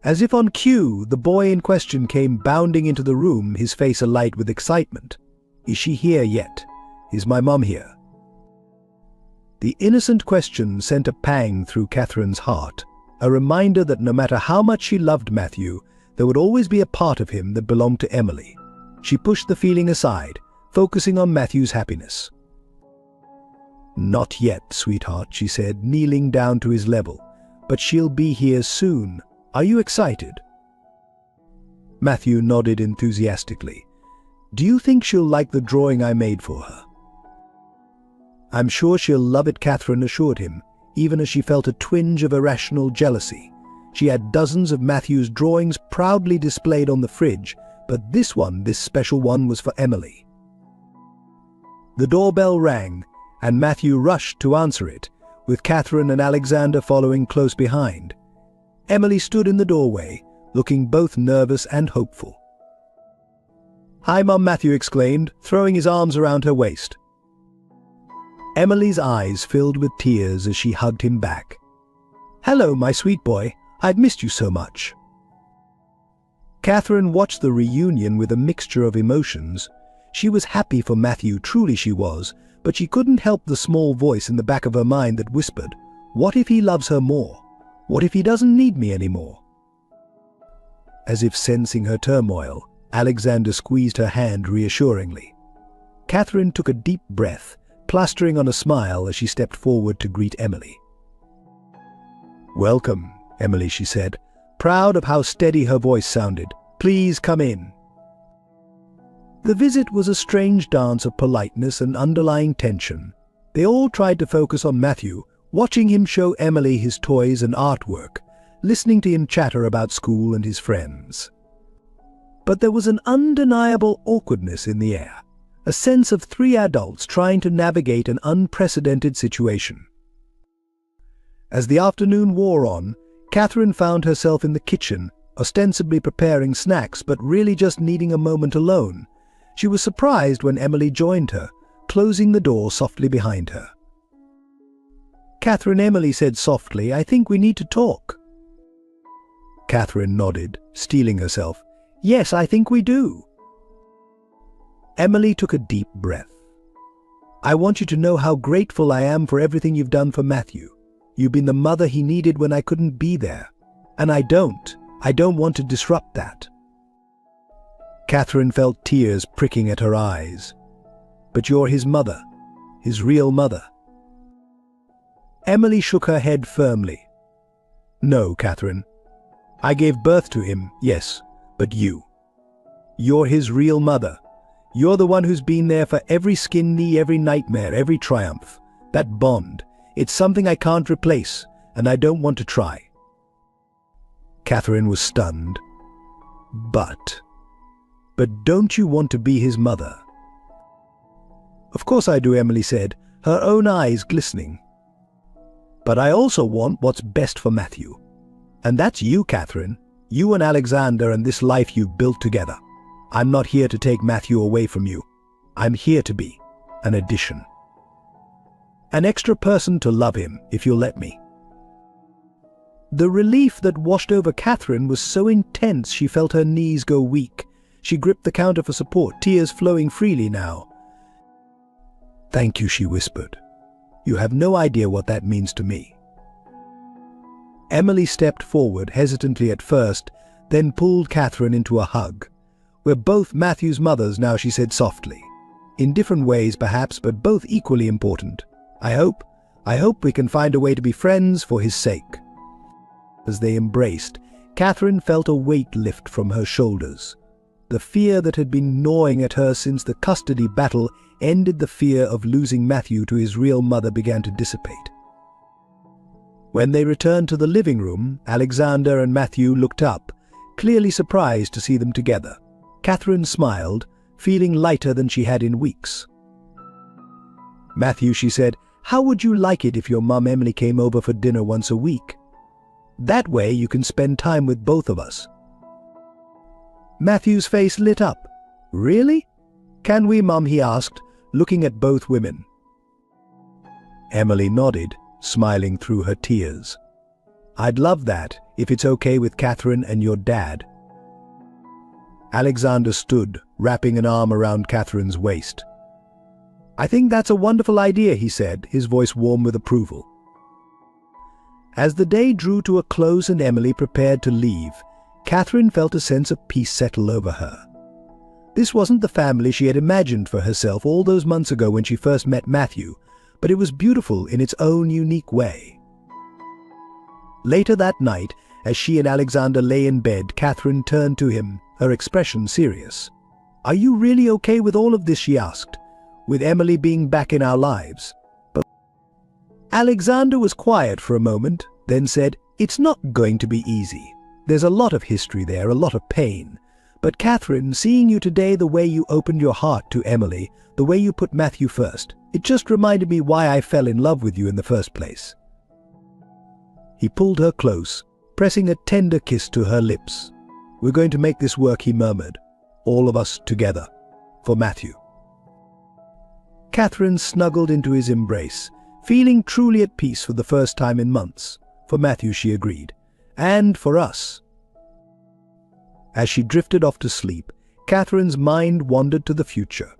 As if on cue, the boy in question came bounding into the room, his face alight with excitement. Is she here yet? Is my mum here? The innocent question sent a pang through Catherine's heart, a reminder that no matter how much she loved Matthew, there would always be a part of him that belonged to Emily. She pushed the feeling aside, focusing on Matthew's happiness. Not yet, sweetheart, she said, kneeling down to his level. But she'll be here soon. Are you excited? Matthew nodded enthusiastically. Do you think she'll like the drawing I made for her? I'm sure she'll love it, Catherine assured him, even as she felt a twinge of irrational jealousy. She had dozens of Matthew's drawings proudly displayed on the fridge, but this special one, was for Emily. The doorbell rang, and Matthew rushed to answer it, with Catherine and Alexander following close behind. Emily stood in the doorway, looking both nervous and hopeful. Hi, Mum, Matthew exclaimed, throwing his arms around her waist. Emily's eyes filled with tears as she hugged him back. Hello, my sweet boy. I've missed you so much. Catherine watched the reunion with a mixture of emotions. She was happy for Matthew, truly she was, but she couldn't help the small voice in the back of her mind that whispered, what if he loves her more? What if he doesn't need me anymore? As if sensing her turmoil, Alexander squeezed her hand reassuringly. Catherine took a deep breath, plastering on a smile as she stepped forward to greet Emily. Welcome, Emily, she said, proud of how steady her voice sounded. Please come in. The visit was a strange dance of politeness and underlying tension. They all tried to focus on Matthew, watching him show Emily his toys and artwork, listening to him chatter about school and his friends. But there was an undeniable awkwardness in the air, a sense of three adults trying to navigate an unprecedented situation. As the afternoon wore on, Catherine found herself in the kitchen, ostensibly preparing snacks but really just needing a moment alone. She was surprised when Emily joined her, closing the door softly behind her. Catherine, Emily said softly, I think we need to talk. Catherine nodded, steeling herself. Yes, I think we do. Emily took a deep breath. I want you to know how grateful I am for everything you've done for Matthew. You've been the mother he needed when I couldn't be there. And I don't want to disrupt that. Catherine felt tears pricking at her eyes. But you're his mother, his real mother. Emily shook her head firmly. No, Catherine. I gave birth to him, yes, but you're his real mother. You're the one who's been there for every skin knee, every nightmare, every triumph. That bond, it's something I can't replace, and I don't want to try. Catherine was stunned. But don't you want to be his mother? Of course I do, Emily said, her own eyes glistening. But I also want what's best for Matthew. And that's you, Catherine. You and Alexander and this life you've built together. I'm not here to take Matthew away from you. I'm here to be an addition. An extra person to love him, if you'll let me. The relief that washed over Catherine was so intense she felt her knees go weak. She gripped the counter for support, tears flowing freely now. Thank you, she whispered. You have no idea what that means to me. Emily stepped forward, hesitantly at first, then pulled Catherine into a hug. We're both Matthew's mothers now, she said softly. In different ways, perhaps, but both equally important. I hope we can find a way to be friends for his sake. As they embraced, Catherine felt a weight lift from her shoulders. The fear that had been gnawing at her since the custody battle ended. The fear of losing Matthew to his real mother began to dissipate. When they returned to the living room, Alexander and Matthew looked up, clearly surprised to see them together. Catherine smiled, feeling lighter than she had in weeks. "Matthew," she said, "how would you like it if your mum Emily came over for dinner once a week? That way you can spend time with both of us." Matthew's face lit up. "Really? Can we, Mum?" he asked, looking at both women. Emily nodded, smiling through her tears. "I'd love that, if it's okay with Catherine and your dad." Alexander stood, wrapping an arm around Catherine's waist. "I think that's a wonderful idea," he said, his voice warm with approval. As the day drew to a close and Emily prepared to leave, Catherine felt a sense of peace settle over her. This wasn't the family she had imagined for herself all those months ago when she first met Matthew, but it was beautiful in its own unique way. Later that night, as she and Alexander lay in bed, Catherine turned to him, her expression serious. "Are you really okay with all of this?" she asked, "with Emily being back in our lives?" But Alexander was quiet for a moment, then said, "It's not going to be easy. There's a lot of history there, a lot of pain. But Catherine, seeing you today, the way you opened your heart to Emily, the way you put Matthew first, it just reminded me why I fell in love with you in the first place." He pulled her close, pressing a tender kiss to her lips. "We're going to make this work," he murmured. "All of us together. For Matthew." Catherine snuggled into his embrace, feeling truly at peace for the first time in months. "For Matthew," she agreed. "And for us." As she drifted off to sleep, Catherine's mind wandered to the future.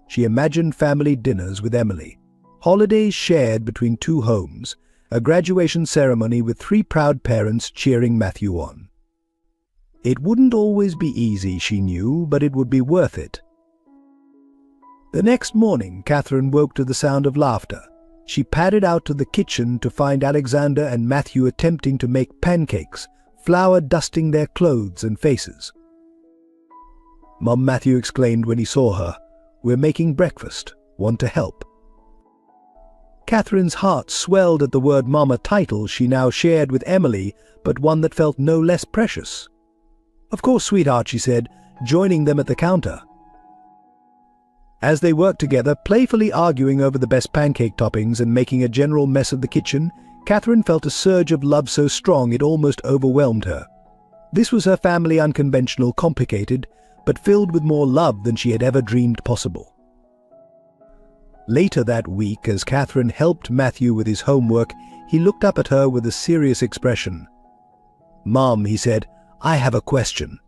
She imagined family dinners with Emily, holidays shared between two homes, a graduation ceremony with 3 proud parents cheering Matthew on. It wouldn't always be easy, she knew, but it would be worth it. The next morning, Catherine woke to the sound of laughter. She padded out to the kitchen to find Alexander and Matthew attempting to make pancakes, flour dusting their clothes and faces. "Mum," Matthew exclaimed when he saw her, "we're making breakfast. Want to help?" Catherine's heart swelled at the word Mama title she now shared with Emily, but one that felt no less precious. "Of course, sweetheart," she said, joining them at the counter. As they worked together, playfully arguing over the best pancake toppings and making a general mess of the kitchen, Catherine felt a surge of love so strong it almost overwhelmed her. This was her family, unconventional, complicated, but filled with more love than she had ever dreamed possible. Later that week, as Catherine helped Matthew with his homework, he looked up at her with a serious expression. "Mom," he said, "I have a question."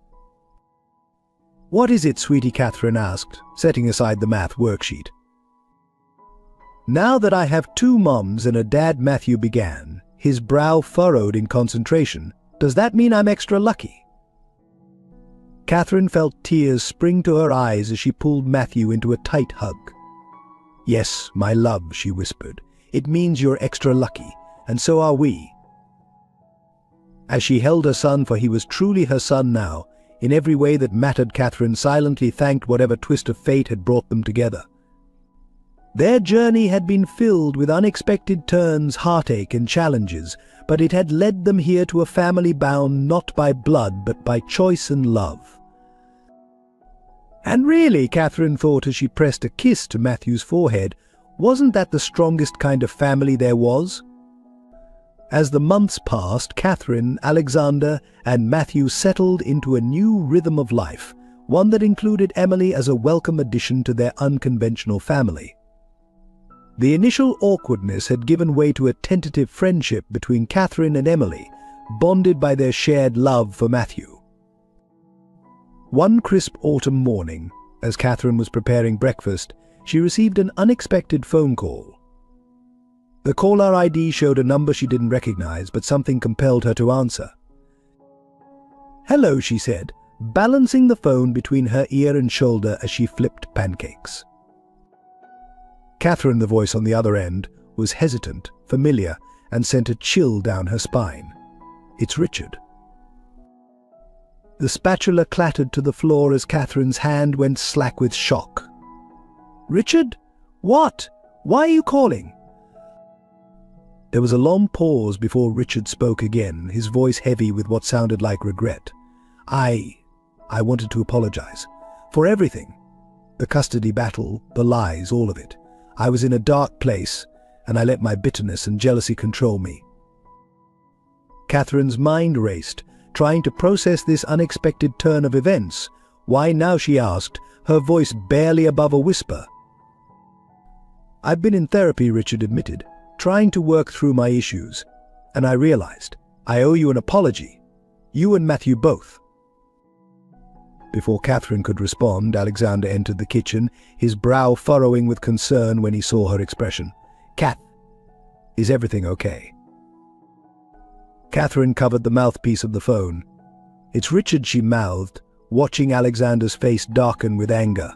"What is it, sweetie?" Catherine asked, setting aside the math worksheet. "Now that I have 2 moms and a dad," Matthew began, his brow furrowed in concentration, "does that mean I'm extra lucky?" Catherine felt tears spring to her eyes as she pulled Matthew into a tight hug. "Yes, my love," she whispered, "it means you're extra lucky, and so are we." As she held her son, for he was truly her son now, in every way that mattered, Catherine silently thanked whatever twist of fate had brought them together. Their journey had been filled with unexpected turns, heartache, and challenges, but it had led them here to a family bound not by blood but by choice and love. And really, Catherine thought as she pressed a kiss to Matthew's forehead, wasn't that the strongest kind of family there was? As the months passed, Catherine, Alexander, and Matthew settled into a new rhythm of life, one that included Emily as a welcome addition to their unconventional family. The initial awkwardness had given way to a tentative friendship between Catherine and Emily, bonded by their shared love for Matthew. One crisp autumn morning, as Catherine was preparing breakfast, she received an unexpected phone call. The caller ID showed a number she didn't recognize, but something compelled her to answer. "Hello," she said, balancing the phone between her ear and shoulder as she flipped pancakes. Catherine, the voice on the other end, was hesitant, familiar, and sent a chill down her spine. "It's Richard." The spatula clattered to the floor as Catherine's hand went slack with shock. "Richard? What? Why are you calling?" There was a long pause before Richard spoke again, his voice heavy with what sounded like regret. I wanted to apologize. For everything. The custody battle, the lies, all of it. I was in a dark place, and I let my bitterness and jealousy control me. Catherine's mind raced, trying to process this unexpected turn of events. Why now, she asked, her voice barely above a whisper. I've been in therapy, Richard admitted, trying to work through my issues, and I realized I owe you an apology. You and Matthew both. Before Catherine could respond, Alexander entered the kitchen, his brow furrowing with concern when he saw her expression. Kath, is everything okay? Catherine covered the mouthpiece of the phone. It's Richard, she mouthed, watching Alexander's face darken with anger.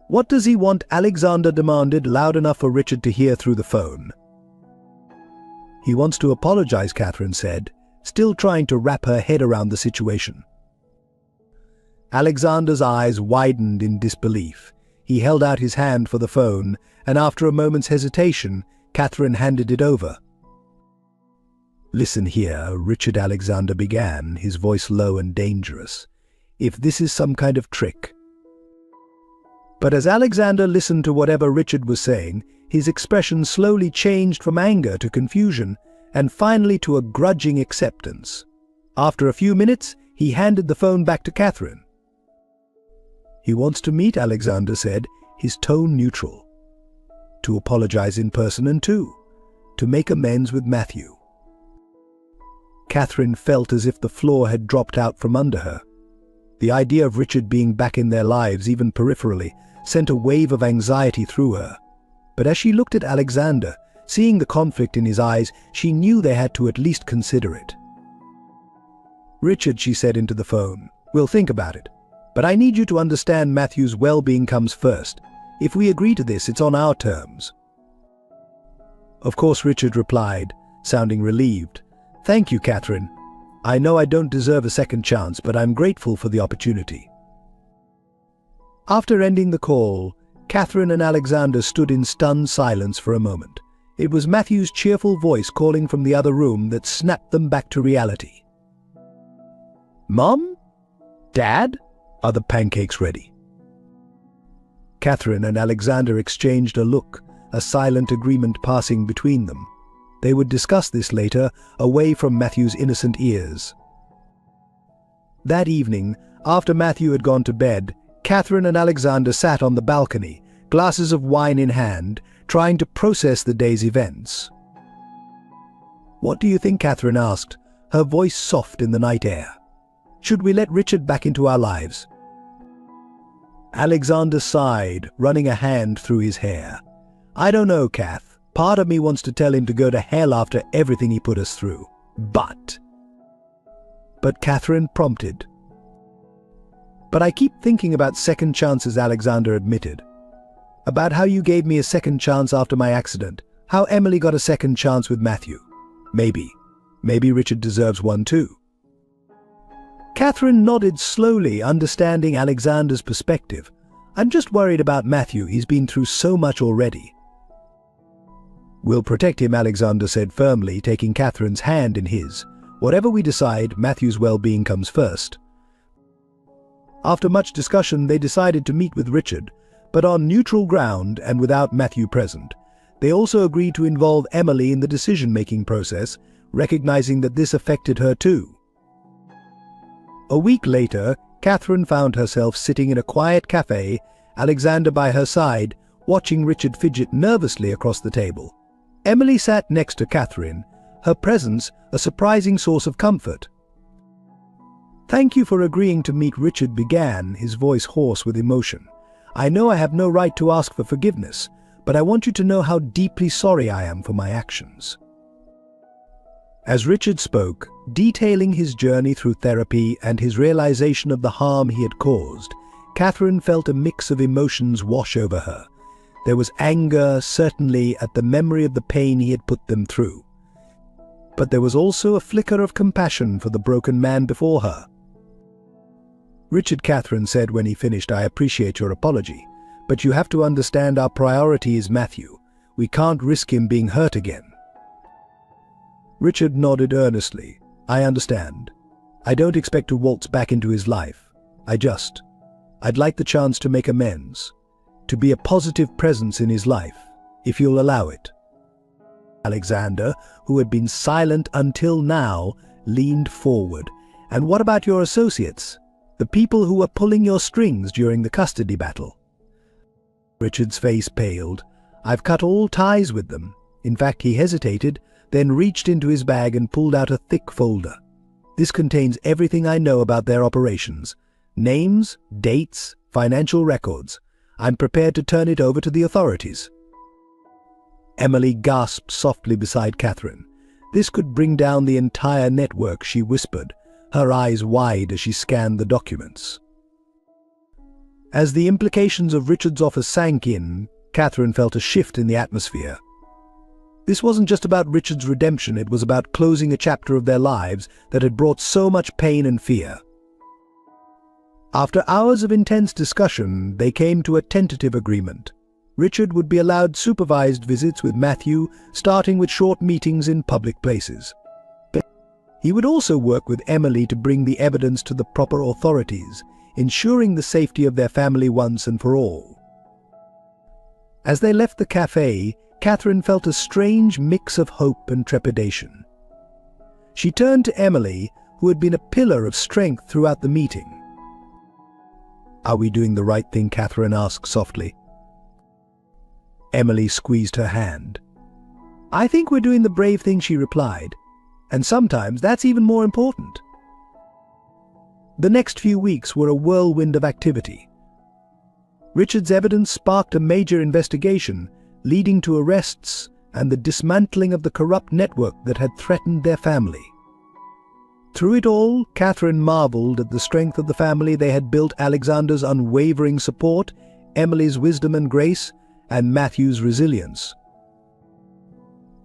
What does he want? Alexander demanded, loud enough for Richard to hear through the phone. He wants to apologize, Catherine said, still trying to wrap her head around the situation. Alexander's eyes widened in disbelief. He held out his hand for the phone, and after a moment's hesitation, Catherine handed it over. Listen here, Richard, Alexander began, his voice low and dangerous. If this is some kind of trick. But as Alexander listened to whatever Richard was saying, his expression slowly changed from anger to confusion, and finally to a grudging acceptance. After a few minutes, he handed the phone back to Catherine. He wants to meet, Alexander said, his tone neutral. To apologize in person and to make amends with Matthew. Catherine felt as if the floor had dropped out from under her. The idea of Richard being back in their lives, even peripherally, sent a wave of anxiety through her. But as she looked at Alexander, seeing the conflict in his eyes, she knew they had to at least consider it. Richard, she said into the phone, we'll think about it. But I need you to understand Matthew's well-being comes first. If we agree to this, it's on our terms. Of course, Richard replied, sounding relieved. Thank you, Catherine. I know I don't deserve a second chance, but I'm grateful for the opportunity. After ending the call, Catherine and Alexander stood in stunned silence for a moment. It was Matthew's cheerful voice calling from the other room that snapped them back to reality. Mom? Dad? Are the pancakes ready? Catherine and Alexander exchanged a look, a silent agreement passing between them. They would discuss this later, away from Matthew's innocent ears. That evening, after Matthew had gone to bed, Catherine and Alexander sat on the balcony, glasses of wine in hand, trying to process the day's events. What do you think? Catherine asked, her voice soft in the night air. Should we let Richard back into our lives? Alexander sighed, running a hand through his hair. I don't know, Kath. Part of me wants to tell him to go to hell after everything he put us through. But Catherine prompted. But I keep thinking about second chances, Alexander admitted. About how you gave me a second chance after my accident. How Emily got a second chance with Matthew. Maybe Richard deserves one too. Catherine nodded slowly, understanding Alexander's perspective. I'm just worried about Matthew. He's been through so much already. We'll protect him, Alexander said firmly, taking Catherine's hand in his. Whatever we decide, Matthew's well-being comes first. After much discussion, they decided to meet with Richard, but on neutral ground and without Matthew present. They also agreed to involve Emily in the decision-making process, recognizing that this affected her too. A week later, Catherine found herself sitting in a quiet cafe, Alexander by her side, watching Richard fidget nervously across the table. Emily sat next to Catherine, her presence a surprising source of comfort. Thank you for agreeing to meet, Richard began, his voice hoarse with emotion. I know I have no right to ask for forgiveness, but I want you to know how deeply sorry I am for my actions. As Richard spoke, detailing his journey through therapy and his realization of the harm he had caused, Catherine felt a mix of emotions wash over her. There was anger, certainly, at the memory of the pain he had put them through. But there was also a flicker of compassion for the broken man before her. Richard, Catherine said when he finished, I appreciate your apology, but you have to understand our priority is Matthew. We can't risk him being hurt again. Richard nodded earnestly. I understand. I don't expect to waltz back into his life. I just I'd like the chance to make amends, to be a positive presence in his life, if you'll allow it." Alexander, who had been silent until now, leaned forward. "And what about your associates? The people who were pulling your strings during the custody battle?" Richard's face paled. "I've cut all ties with them." In fact, he hesitated, then reached into his bag and pulled out a thick folder. "This contains everything I know about their operations. Names, dates, financial records. I'm prepared to turn it over to the authorities." Emily gasped softly beside Catherine. "This could bring down the entire network," she whispered, her eyes wide as she scanned the documents. As the implications of Richard's offer sank in, Catherine felt a shift in the atmosphere. This wasn't just about Richard's redemption, it was about closing a chapter of their lives that had brought so much pain and fear. After hours of intense discussion, they came to a tentative agreement. Richard would be allowed supervised visits with Matthew, starting with short meetings in public places. But he would also work with Emily to bring the evidence to the proper authorities, ensuring the safety of their family once and for all. As they left the cafe, Catherine felt a strange mix of hope and trepidation. She turned to Emily, who had been a pillar of strength throughout the meeting. "Are we doing the right thing?" Catherine asked softly. Emily squeezed her hand. "I think we're doing the brave thing," she replied, "and sometimes that's even more important." The next few weeks were a whirlwind of activity. Richard's evidence sparked a major investigation, leading to arrests and the dismantling of the corrupt network that had threatened their family. Through it all, Catherine marveled at the strength of the family they had built: Alexander's unwavering support, Emily's wisdom and grace, and Matthew's resilience.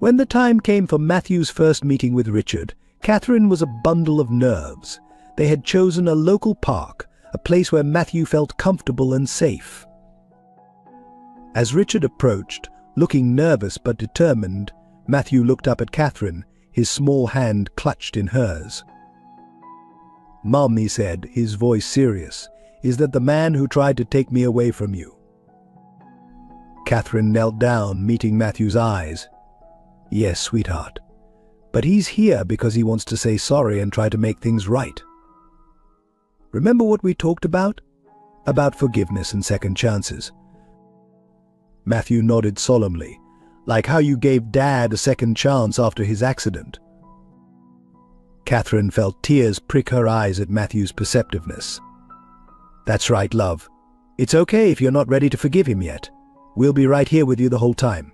When the time came for Matthew's first meeting with Richard, Catherine was a bundle of nerves. They had chosen a local park, a place where Matthew felt comfortable and safe. As Richard approached, looking nervous but determined, Matthew looked up at Catherine, his small hand clutched in hers. "Mom," he said, his voice serious, "is that the man who tried to take me away from you?" Catherine knelt down, meeting Matthew's eyes. "Yes, sweetheart. But he's here because he wants to say sorry and try to make things right. Remember what we talked about? About forgiveness and second chances." Matthew nodded solemnly, "Like how you gave Dad a second chance after his accident." Catherine felt tears prick her eyes at Matthew's perceptiveness. "That's right, love. It's okay if you're not ready to forgive him yet. We'll be right here with you the whole time."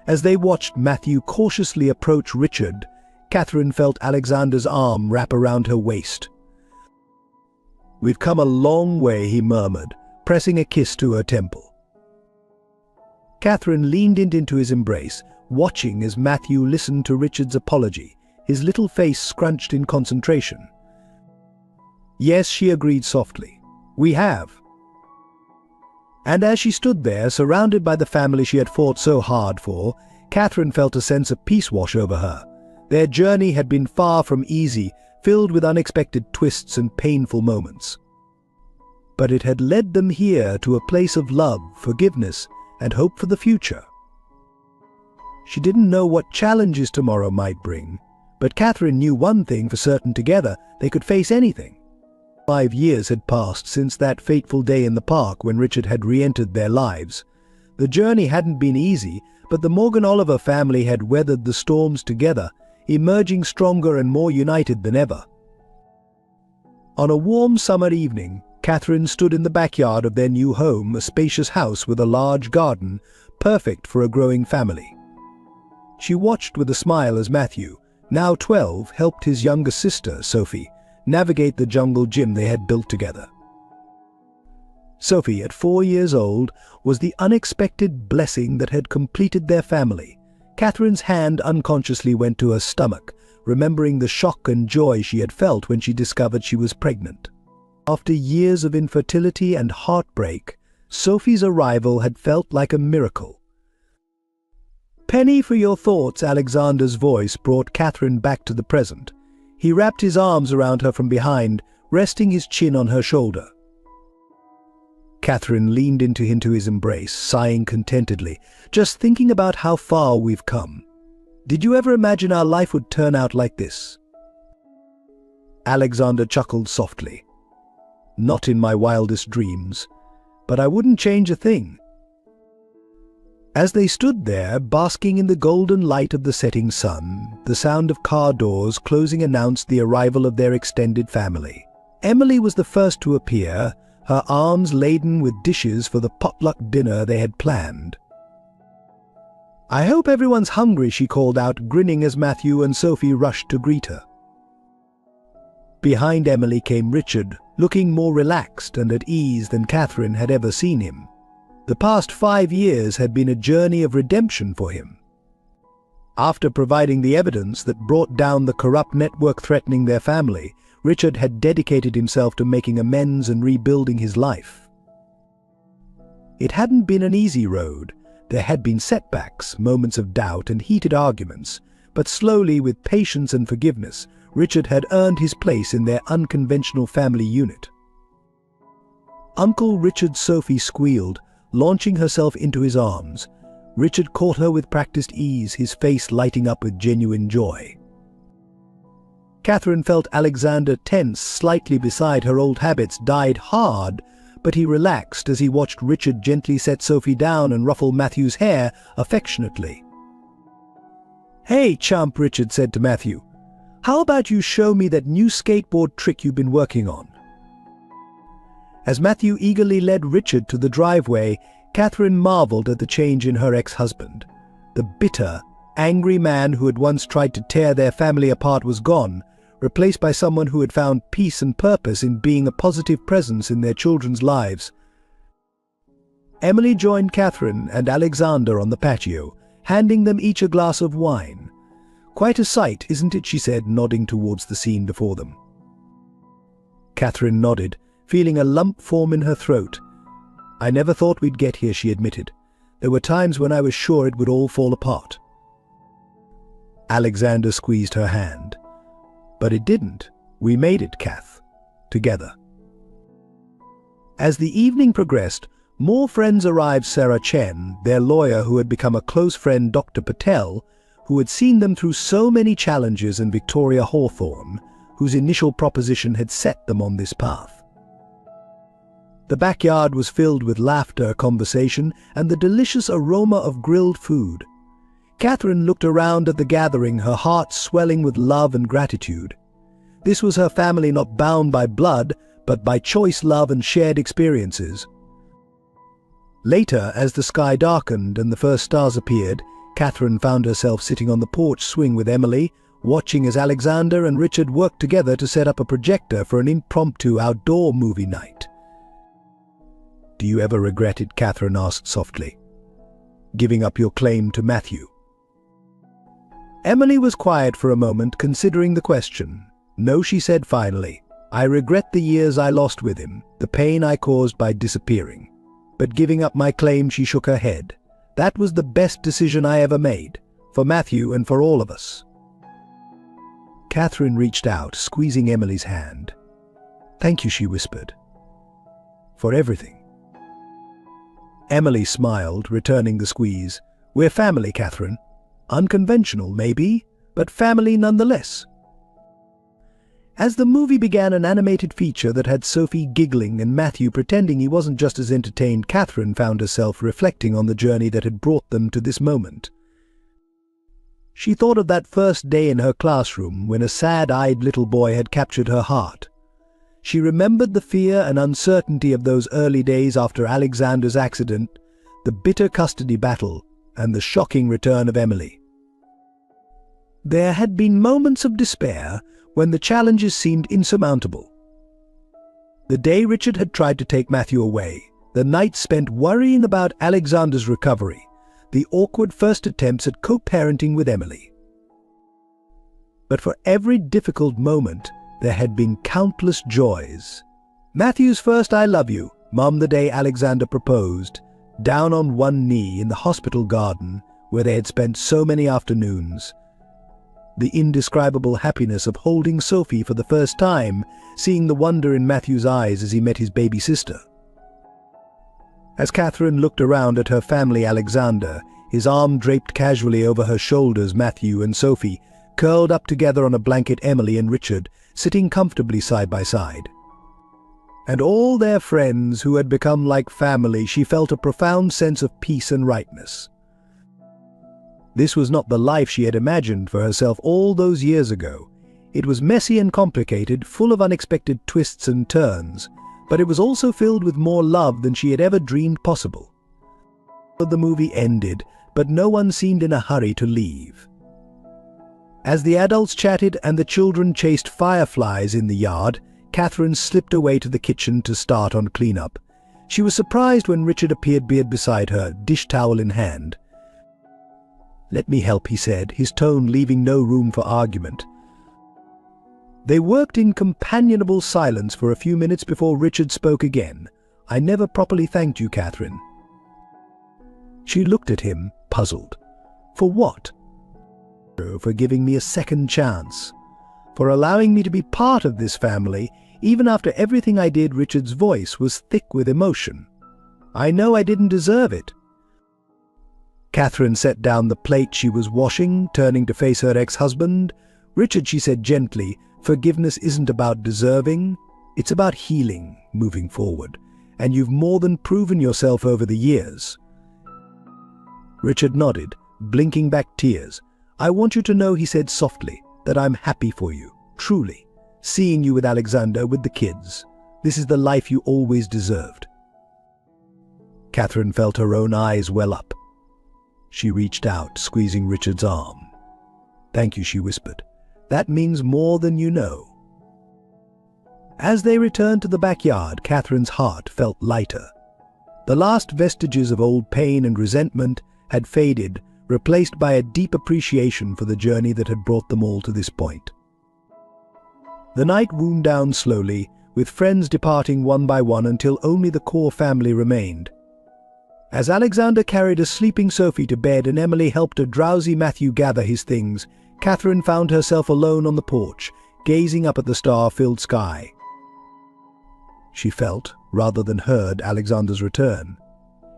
As they watched Matthew cautiously approach Richard, Catherine felt Alexander's arm wrap around her waist. "We've come a long way," he murmured, pressing a kiss to her temple. Catherine leaned into his embrace, watching as Matthew listened to Richard's apology, his little face scrunched in concentration. "Yes," she agreed softly, "we have." And as she stood there, surrounded by the family she had fought so hard for, Catherine felt a sense of peace wash over her. Their journey had been far from easy, filled with unexpected twists and painful moments. But it had led them here to a place of love, forgiveness, and hope for the future. She didn't know what challenges tomorrow might bring, but Catherine knew one thing for certain: together they could face anything. 5 years had passed since that fateful day in the park when Richard had re-entered their lives. The journey hadn't been easy, but the Morgan Oliver family had weathered the storms together, emerging stronger and more united than ever. On a warm summer evening, Catherine stood in the backyard of their new home, a spacious house with a large garden, perfect for a growing family. She watched with a smile as Matthew, now 12, helped his younger sister, Sophie, navigate the jungle gym they had built together. Sophie, at 4 years old, was the unexpected blessing that had completed their family. Catherine's hand unconsciously went to her stomach, remembering the shock and joy she had felt when she discovered she was pregnant. After years of infertility and heartbreak, Sophie's arrival had felt like a miracle. "Penny, for your thoughts," Alexander's voice brought Catherine back to the present. He wrapped his arms around her from behind, resting his chin on her shoulder. Catherine leaned into his embrace, sighing contentedly, just thinking about how far we've come. Did you ever imagine our life would turn out like this? Alexander chuckled softly. Not in my wildest dreams, but I wouldn't change a thing. As they stood there, basking in the golden light of the setting sun, the sound of car doors closing announced the arrival of their extended family. Emily was the first to appear, her arms laden with dishes for the potluck dinner they had planned. "I hope everyone's hungry," she called out, grinning as Matthew and Sophie rushed to greet her. Behind Emily came Richard, looking more relaxed and at ease than Catherine had ever seen him. The past 5 years had been a journey of redemption for him. After providing the evidence that brought down the corrupt network threatening their family, Richard had dedicated himself to making amends and rebuilding his life. It hadn't been an easy road. There had been setbacks, moments of doubt and heated arguments, but slowly, with patience and forgiveness, Richard had earned his place in their unconventional family unit. Uncle Richard's Sophie squealed, launching herself into his arms. Richard caught her with practiced ease, his face lighting up with genuine joy. Catherine felt Alexander tense, slightly beside her old habits, died hard, but he relaxed as he watched Richard gently set Sophie down and ruffle Matthew's hair affectionately. "Hey, chump," Richard said to Matthew. "How about you show me that new skateboard trick you've been working on?" As Matthew eagerly led Richard to the driveway, Catherine marveled at the change in her ex-husband. The bitter, angry man who had once tried to tear their family apart was gone, replaced by someone who had found peace and purpose in being a positive presence in their children's lives. Emily joined Catherine and Alexander on the patio, handing them each a glass of wine. "Quite a sight, isn't it?" she said, nodding towards the scene before them. Catherine nodded, feeling a lump form in her throat. "I never thought we'd get here," she admitted. "There were times when I was sure it would all fall apart." Alexander squeezed her hand. "But it didn't. We made it, Kath. Together." As the evening progressed, more friends arrived. Sarah Chen, their lawyer who had become a close friend, Dr. Patel, who had seen them through so many challenges, and Victoria Hawthorne, whose initial proposition had set them on this path. The backyard was filled with laughter, conversation, and the delicious aroma of grilled food. Catherine looked around at the gathering, her heart swelling with love and gratitude. This was her family, not bound by blood, but by choice, love, and shared experiences. Later, as the sky darkened and the first stars appeared, Catherine found herself sitting on the porch swing with Emily, watching as Alexander and Richard worked together to set up a projector for an impromptu outdoor movie night. "Do you ever regret it?" Catherine asked softly. "Giving up your claim to Matthew?" Emily was quiet for a moment, considering the question. "No," she said finally. "I regret the years I lost with him, the pain I caused by disappearing. But giving up my claim," she shook her head. "That was the best decision I ever made, for Matthew and for all of us." Catherine reached out, squeezing Emily's hand. "Thank you," she whispered. "For everything." Emily smiled, returning the squeeze. "We're family, Catherine. Unconventional, maybe, but family nonetheless." As the movie began, an animated feature that had Sophie giggling and Matthew pretending he wasn't just as entertained, Catherine found herself reflecting on the journey that had brought them to this moment. She thought of that first day in her classroom when a sad-eyed little boy had captured her heart. She remembered the fear and uncertainty of those early days after Alexander's accident, the bitter custody battle, and the shocking return of Emily. There had been moments of despair when the challenges seemed insurmountable. The day Richard had tried to take Matthew away, the night spent worrying about Alexander's recovery, the awkward first attempts at co-parenting with Emily. But for every difficult moment, there had been countless joys. Matthew's first "I love you," Mum, the day Alexander proposed, down on one knee in the hospital garden where they had spent so many afternoons. The indescribable happiness of holding Sophie for the first time, seeing the wonder in Matthew's eyes as he met his baby sister. As Catherine looked around at her family, Alexander, his arm draped casually over her shoulders, Matthew and Sophie, curled up together on a blanket, Emily and Richard, sitting comfortably side by side. And all their friends who had become like family, she felt a profound sense of peace and rightness. This was not the life she had imagined for herself all those years ago. It was messy and complicated, full of unexpected twists and turns, but it was also filled with more love than she had ever dreamed possible. The movie ended, but no one seemed in a hurry to leave. As the adults chatted and the children chased fireflies in the yard, Catherine slipped away to the kitchen to start on cleanup. She was surprised when Richard appeared beside her, dish towel in hand. "Let me help," he said, his tone leaving no room for argument. They worked in companionable silence for a few minutes before Richard spoke again. "I never properly thanked you, Catherine." She looked at him, puzzled. "For what?" "For giving me a second chance. For allowing me to be part of this family, even after everything I did." Richard's voice was thick with emotion. "I know I didn't deserve it." Catherine set down the plate she was washing, turning to face her ex-husband. "Richard," she said gently, "forgiveness isn't about deserving. It's about healing, moving forward. And you've more than proven yourself over the years." Richard nodded, blinking back tears. "I want you to know," he said softly, "that I'm happy for you, truly. Seeing you with Alexander, with the kids. This is the life you always deserved." Catherine felt her own eyes well up. She reached out, squeezing Richard's arm. "Thank you," she whispered. "That means more than you know." As they returned to the backyard, Catherine's heart felt lighter. The last vestiges of old pain and resentment had faded, replaced by a deep appreciation for the journey that had brought them all to this point. The night wound down slowly, with friends departing one by one until only the core family remained. As Alexander carried a sleeping Sophie to bed and Emily helped a drowsy Matthew gather his things, Catherine found herself alone on the porch, gazing up at the star-filled sky. She felt, rather than heard, Alexander's return.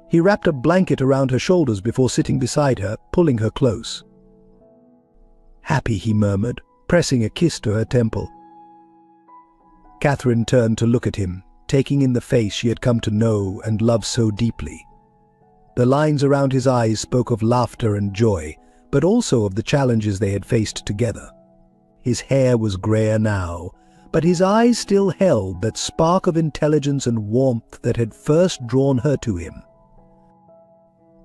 He wrapped a blanket around her shoulders before sitting beside her, pulling her close. "Happy," he murmured, pressing a kiss to her temple. Catherine turned to look at him, taking in the face she had come to know and love so deeply. The lines around his eyes spoke of laughter and joy, but also of the challenges they had faced together. His hair was grayer now, but his eyes still held that spark of intelligence and warmth that had first drawn her to him.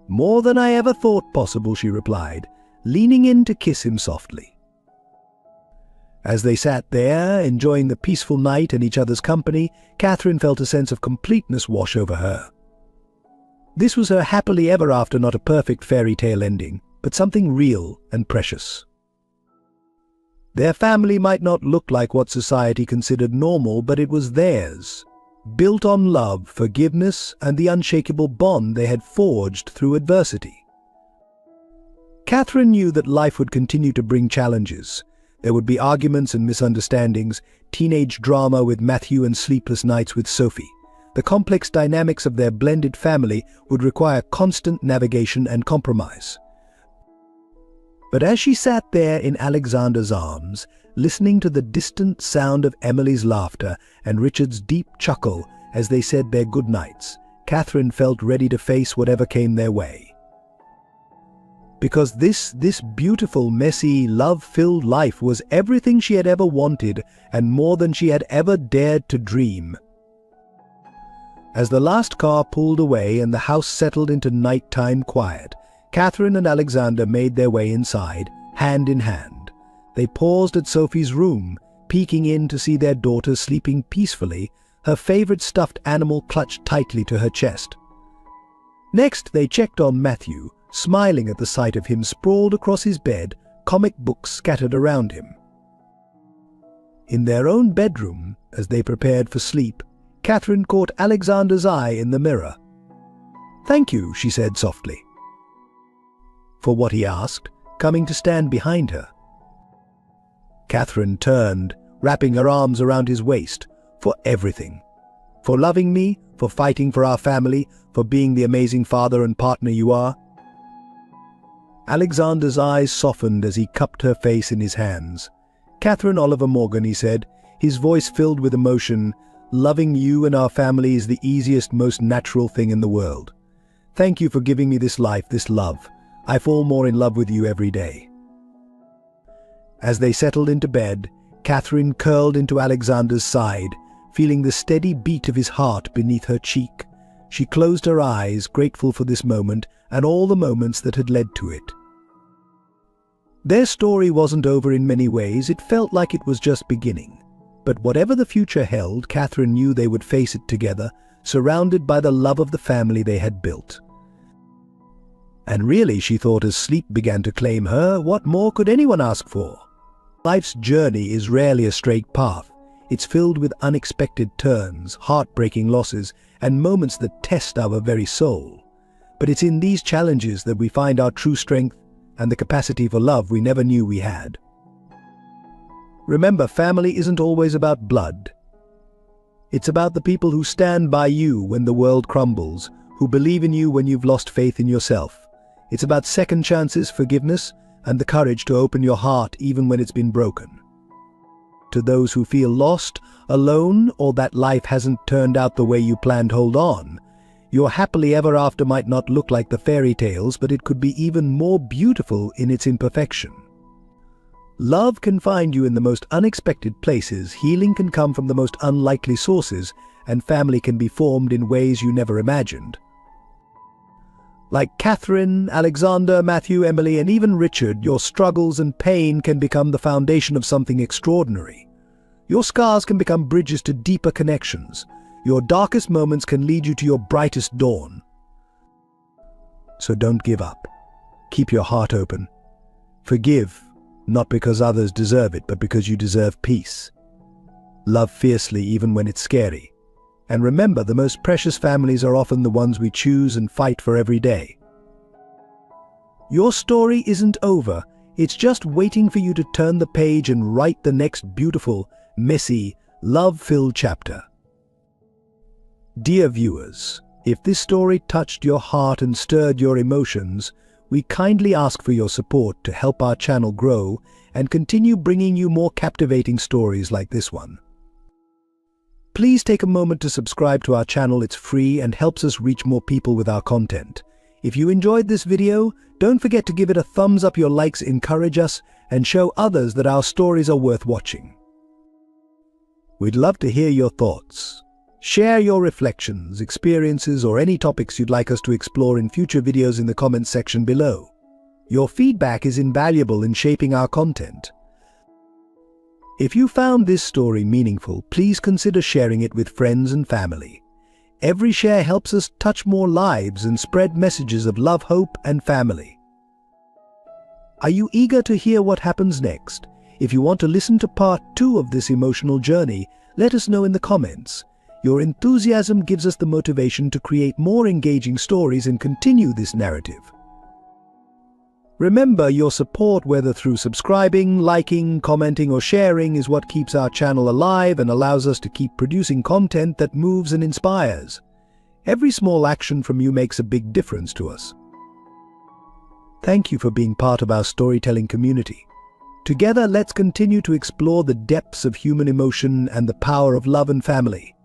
"More than I ever thought possible," she replied, leaning in to kiss him softly. As they sat there, enjoying the peaceful night and each other's company, Catherine felt a sense of completeness wash over her. This was her happily ever after, not a perfect fairy tale ending, but something real and precious. Their family might not look like what society considered normal, but it was theirs, built on love, forgiveness, and the unshakable bond they had forged through adversity. Catherine knew that life would continue to bring challenges. There would be arguments and misunderstandings, teenage drama with Matthew and sleepless nights with Sophie. The complex dynamics of their blended family would require constant navigation and compromise. But as she sat there in Alexander's arms, listening to the distant sound of Emily's laughter and Richard's deep chuckle as they said their goodnights, Catherine felt ready to face whatever came their way. Because this beautiful, messy, love-filled life was everything she had ever wanted and more than she had ever dared to dream. As the last car pulled away and the house settled into nighttime quiet, Catherine and Alexander made their way inside, hand in hand. They paused at Sophie's room, peeking in to see their daughter sleeping peacefully, her favorite stuffed animal clutched tightly to her chest. Next, they checked on Matthew, smiling at the sight of him sprawled across his bed, comic books scattered around him. In their own bedroom, as they prepared for sleep, Catherine caught Alexander's eye in the mirror. "Thank you," she said softly. "For what?" he asked, coming to stand behind her. Catherine turned, wrapping her arms around his waist. "For everything. For loving me, for fighting for our family, for being the amazing father and partner you are." Alexander's eyes softened as he cupped her face in his hands. "Catherine Oliver Morgan," he said, his voice filled with emotion, "loving you and our family is the easiest, most natural thing in the world. Thank you for giving me this life, this love. I fall more in love with you every day." As they settled into bed, Catherine curled into Alexander's side, feeling the steady beat of his heart beneath her cheek. She closed her eyes, grateful for this moment and all the moments that had led to it. Their story wasn't over in many ways. It felt like it was just beginning. But whatever the future held, Catherine knew they would face it together, surrounded by the love of the family they had built. And really, she thought as sleep began to claim her, what more could anyone ask for? Life's journey is rarely a straight path. It's filled with unexpected turns, heartbreaking losses, and moments that test our very soul. But it's in these challenges that we find our true strength and the capacity for love we never knew we had. Remember, family isn't always about blood. It's about the people who stand by you when the world crumbles, who believe in you when you've lost faith in yourself. It's about second chances, forgiveness, and the courage to open your heart even when it's been broken. To those who feel lost, alone, or that life hasn't turned out the way you planned, hold on. Your happily ever after might not look like the fairy tales, but it could be even more beautiful in its imperfection. Love can find you in the most unexpected places, healing can come from the most unlikely sources, and family can be formed in ways you never imagined. Like Catherine, Alexander, Matthew, Emily, and even Richard, your struggles and pain can become the foundation of something extraordinary. Your scars can become bridges to deeper connections. Your darkest moments can lead you to your brightest dawn. So don't give up. Keep your heart open. Forgive, not because others deserve it, but because you deserve peace. Love fiercely even when it's scary. And remember, the most precious families are often the ones we choose and fight for every day. Your story isn't over. It's just waiting for you to turn the page and write the next beautiful, messy, love-filled chapter. Dear viewers, if this story touched your heart and stirred your emotions, we kindly ask for your support to help our channel grow and continue bringing you more captivating stories like this one. Please take a moment to subscribe to our channel. It's free and helps us reach more people with our content. If you enjoyed this video, don't forget to give it a thumbs up. Your likes encourage us and show others that our stories are worth watching. We'd love to hear your thoughts. Share your reflections, experiences, or any topics you'd like us to explore in future videos in the comments section below. Your feedback is invaluable in shaping our content. If you found this story meaningful, please consider sharing it with friends and family. Every share helps us touch more lives and spread messages of love, hope, and family. Are you eager to hear what happens next? If you want to listen to part 2 of this emotional journey, let us know in the comments. Your enthusiasm gives us the motivation to create more engaging stories and continue this narrative. Remember, your support, whether through subscribing, liking, commenting, or sharing, is what keeps our channel alive and allows us to keep producing content that moves and inspires. Every small action from you makes a big difference to us. Thank you for being part of our storytelling community. Together, let's continue to explore the depths of human emotion and the power of love and family.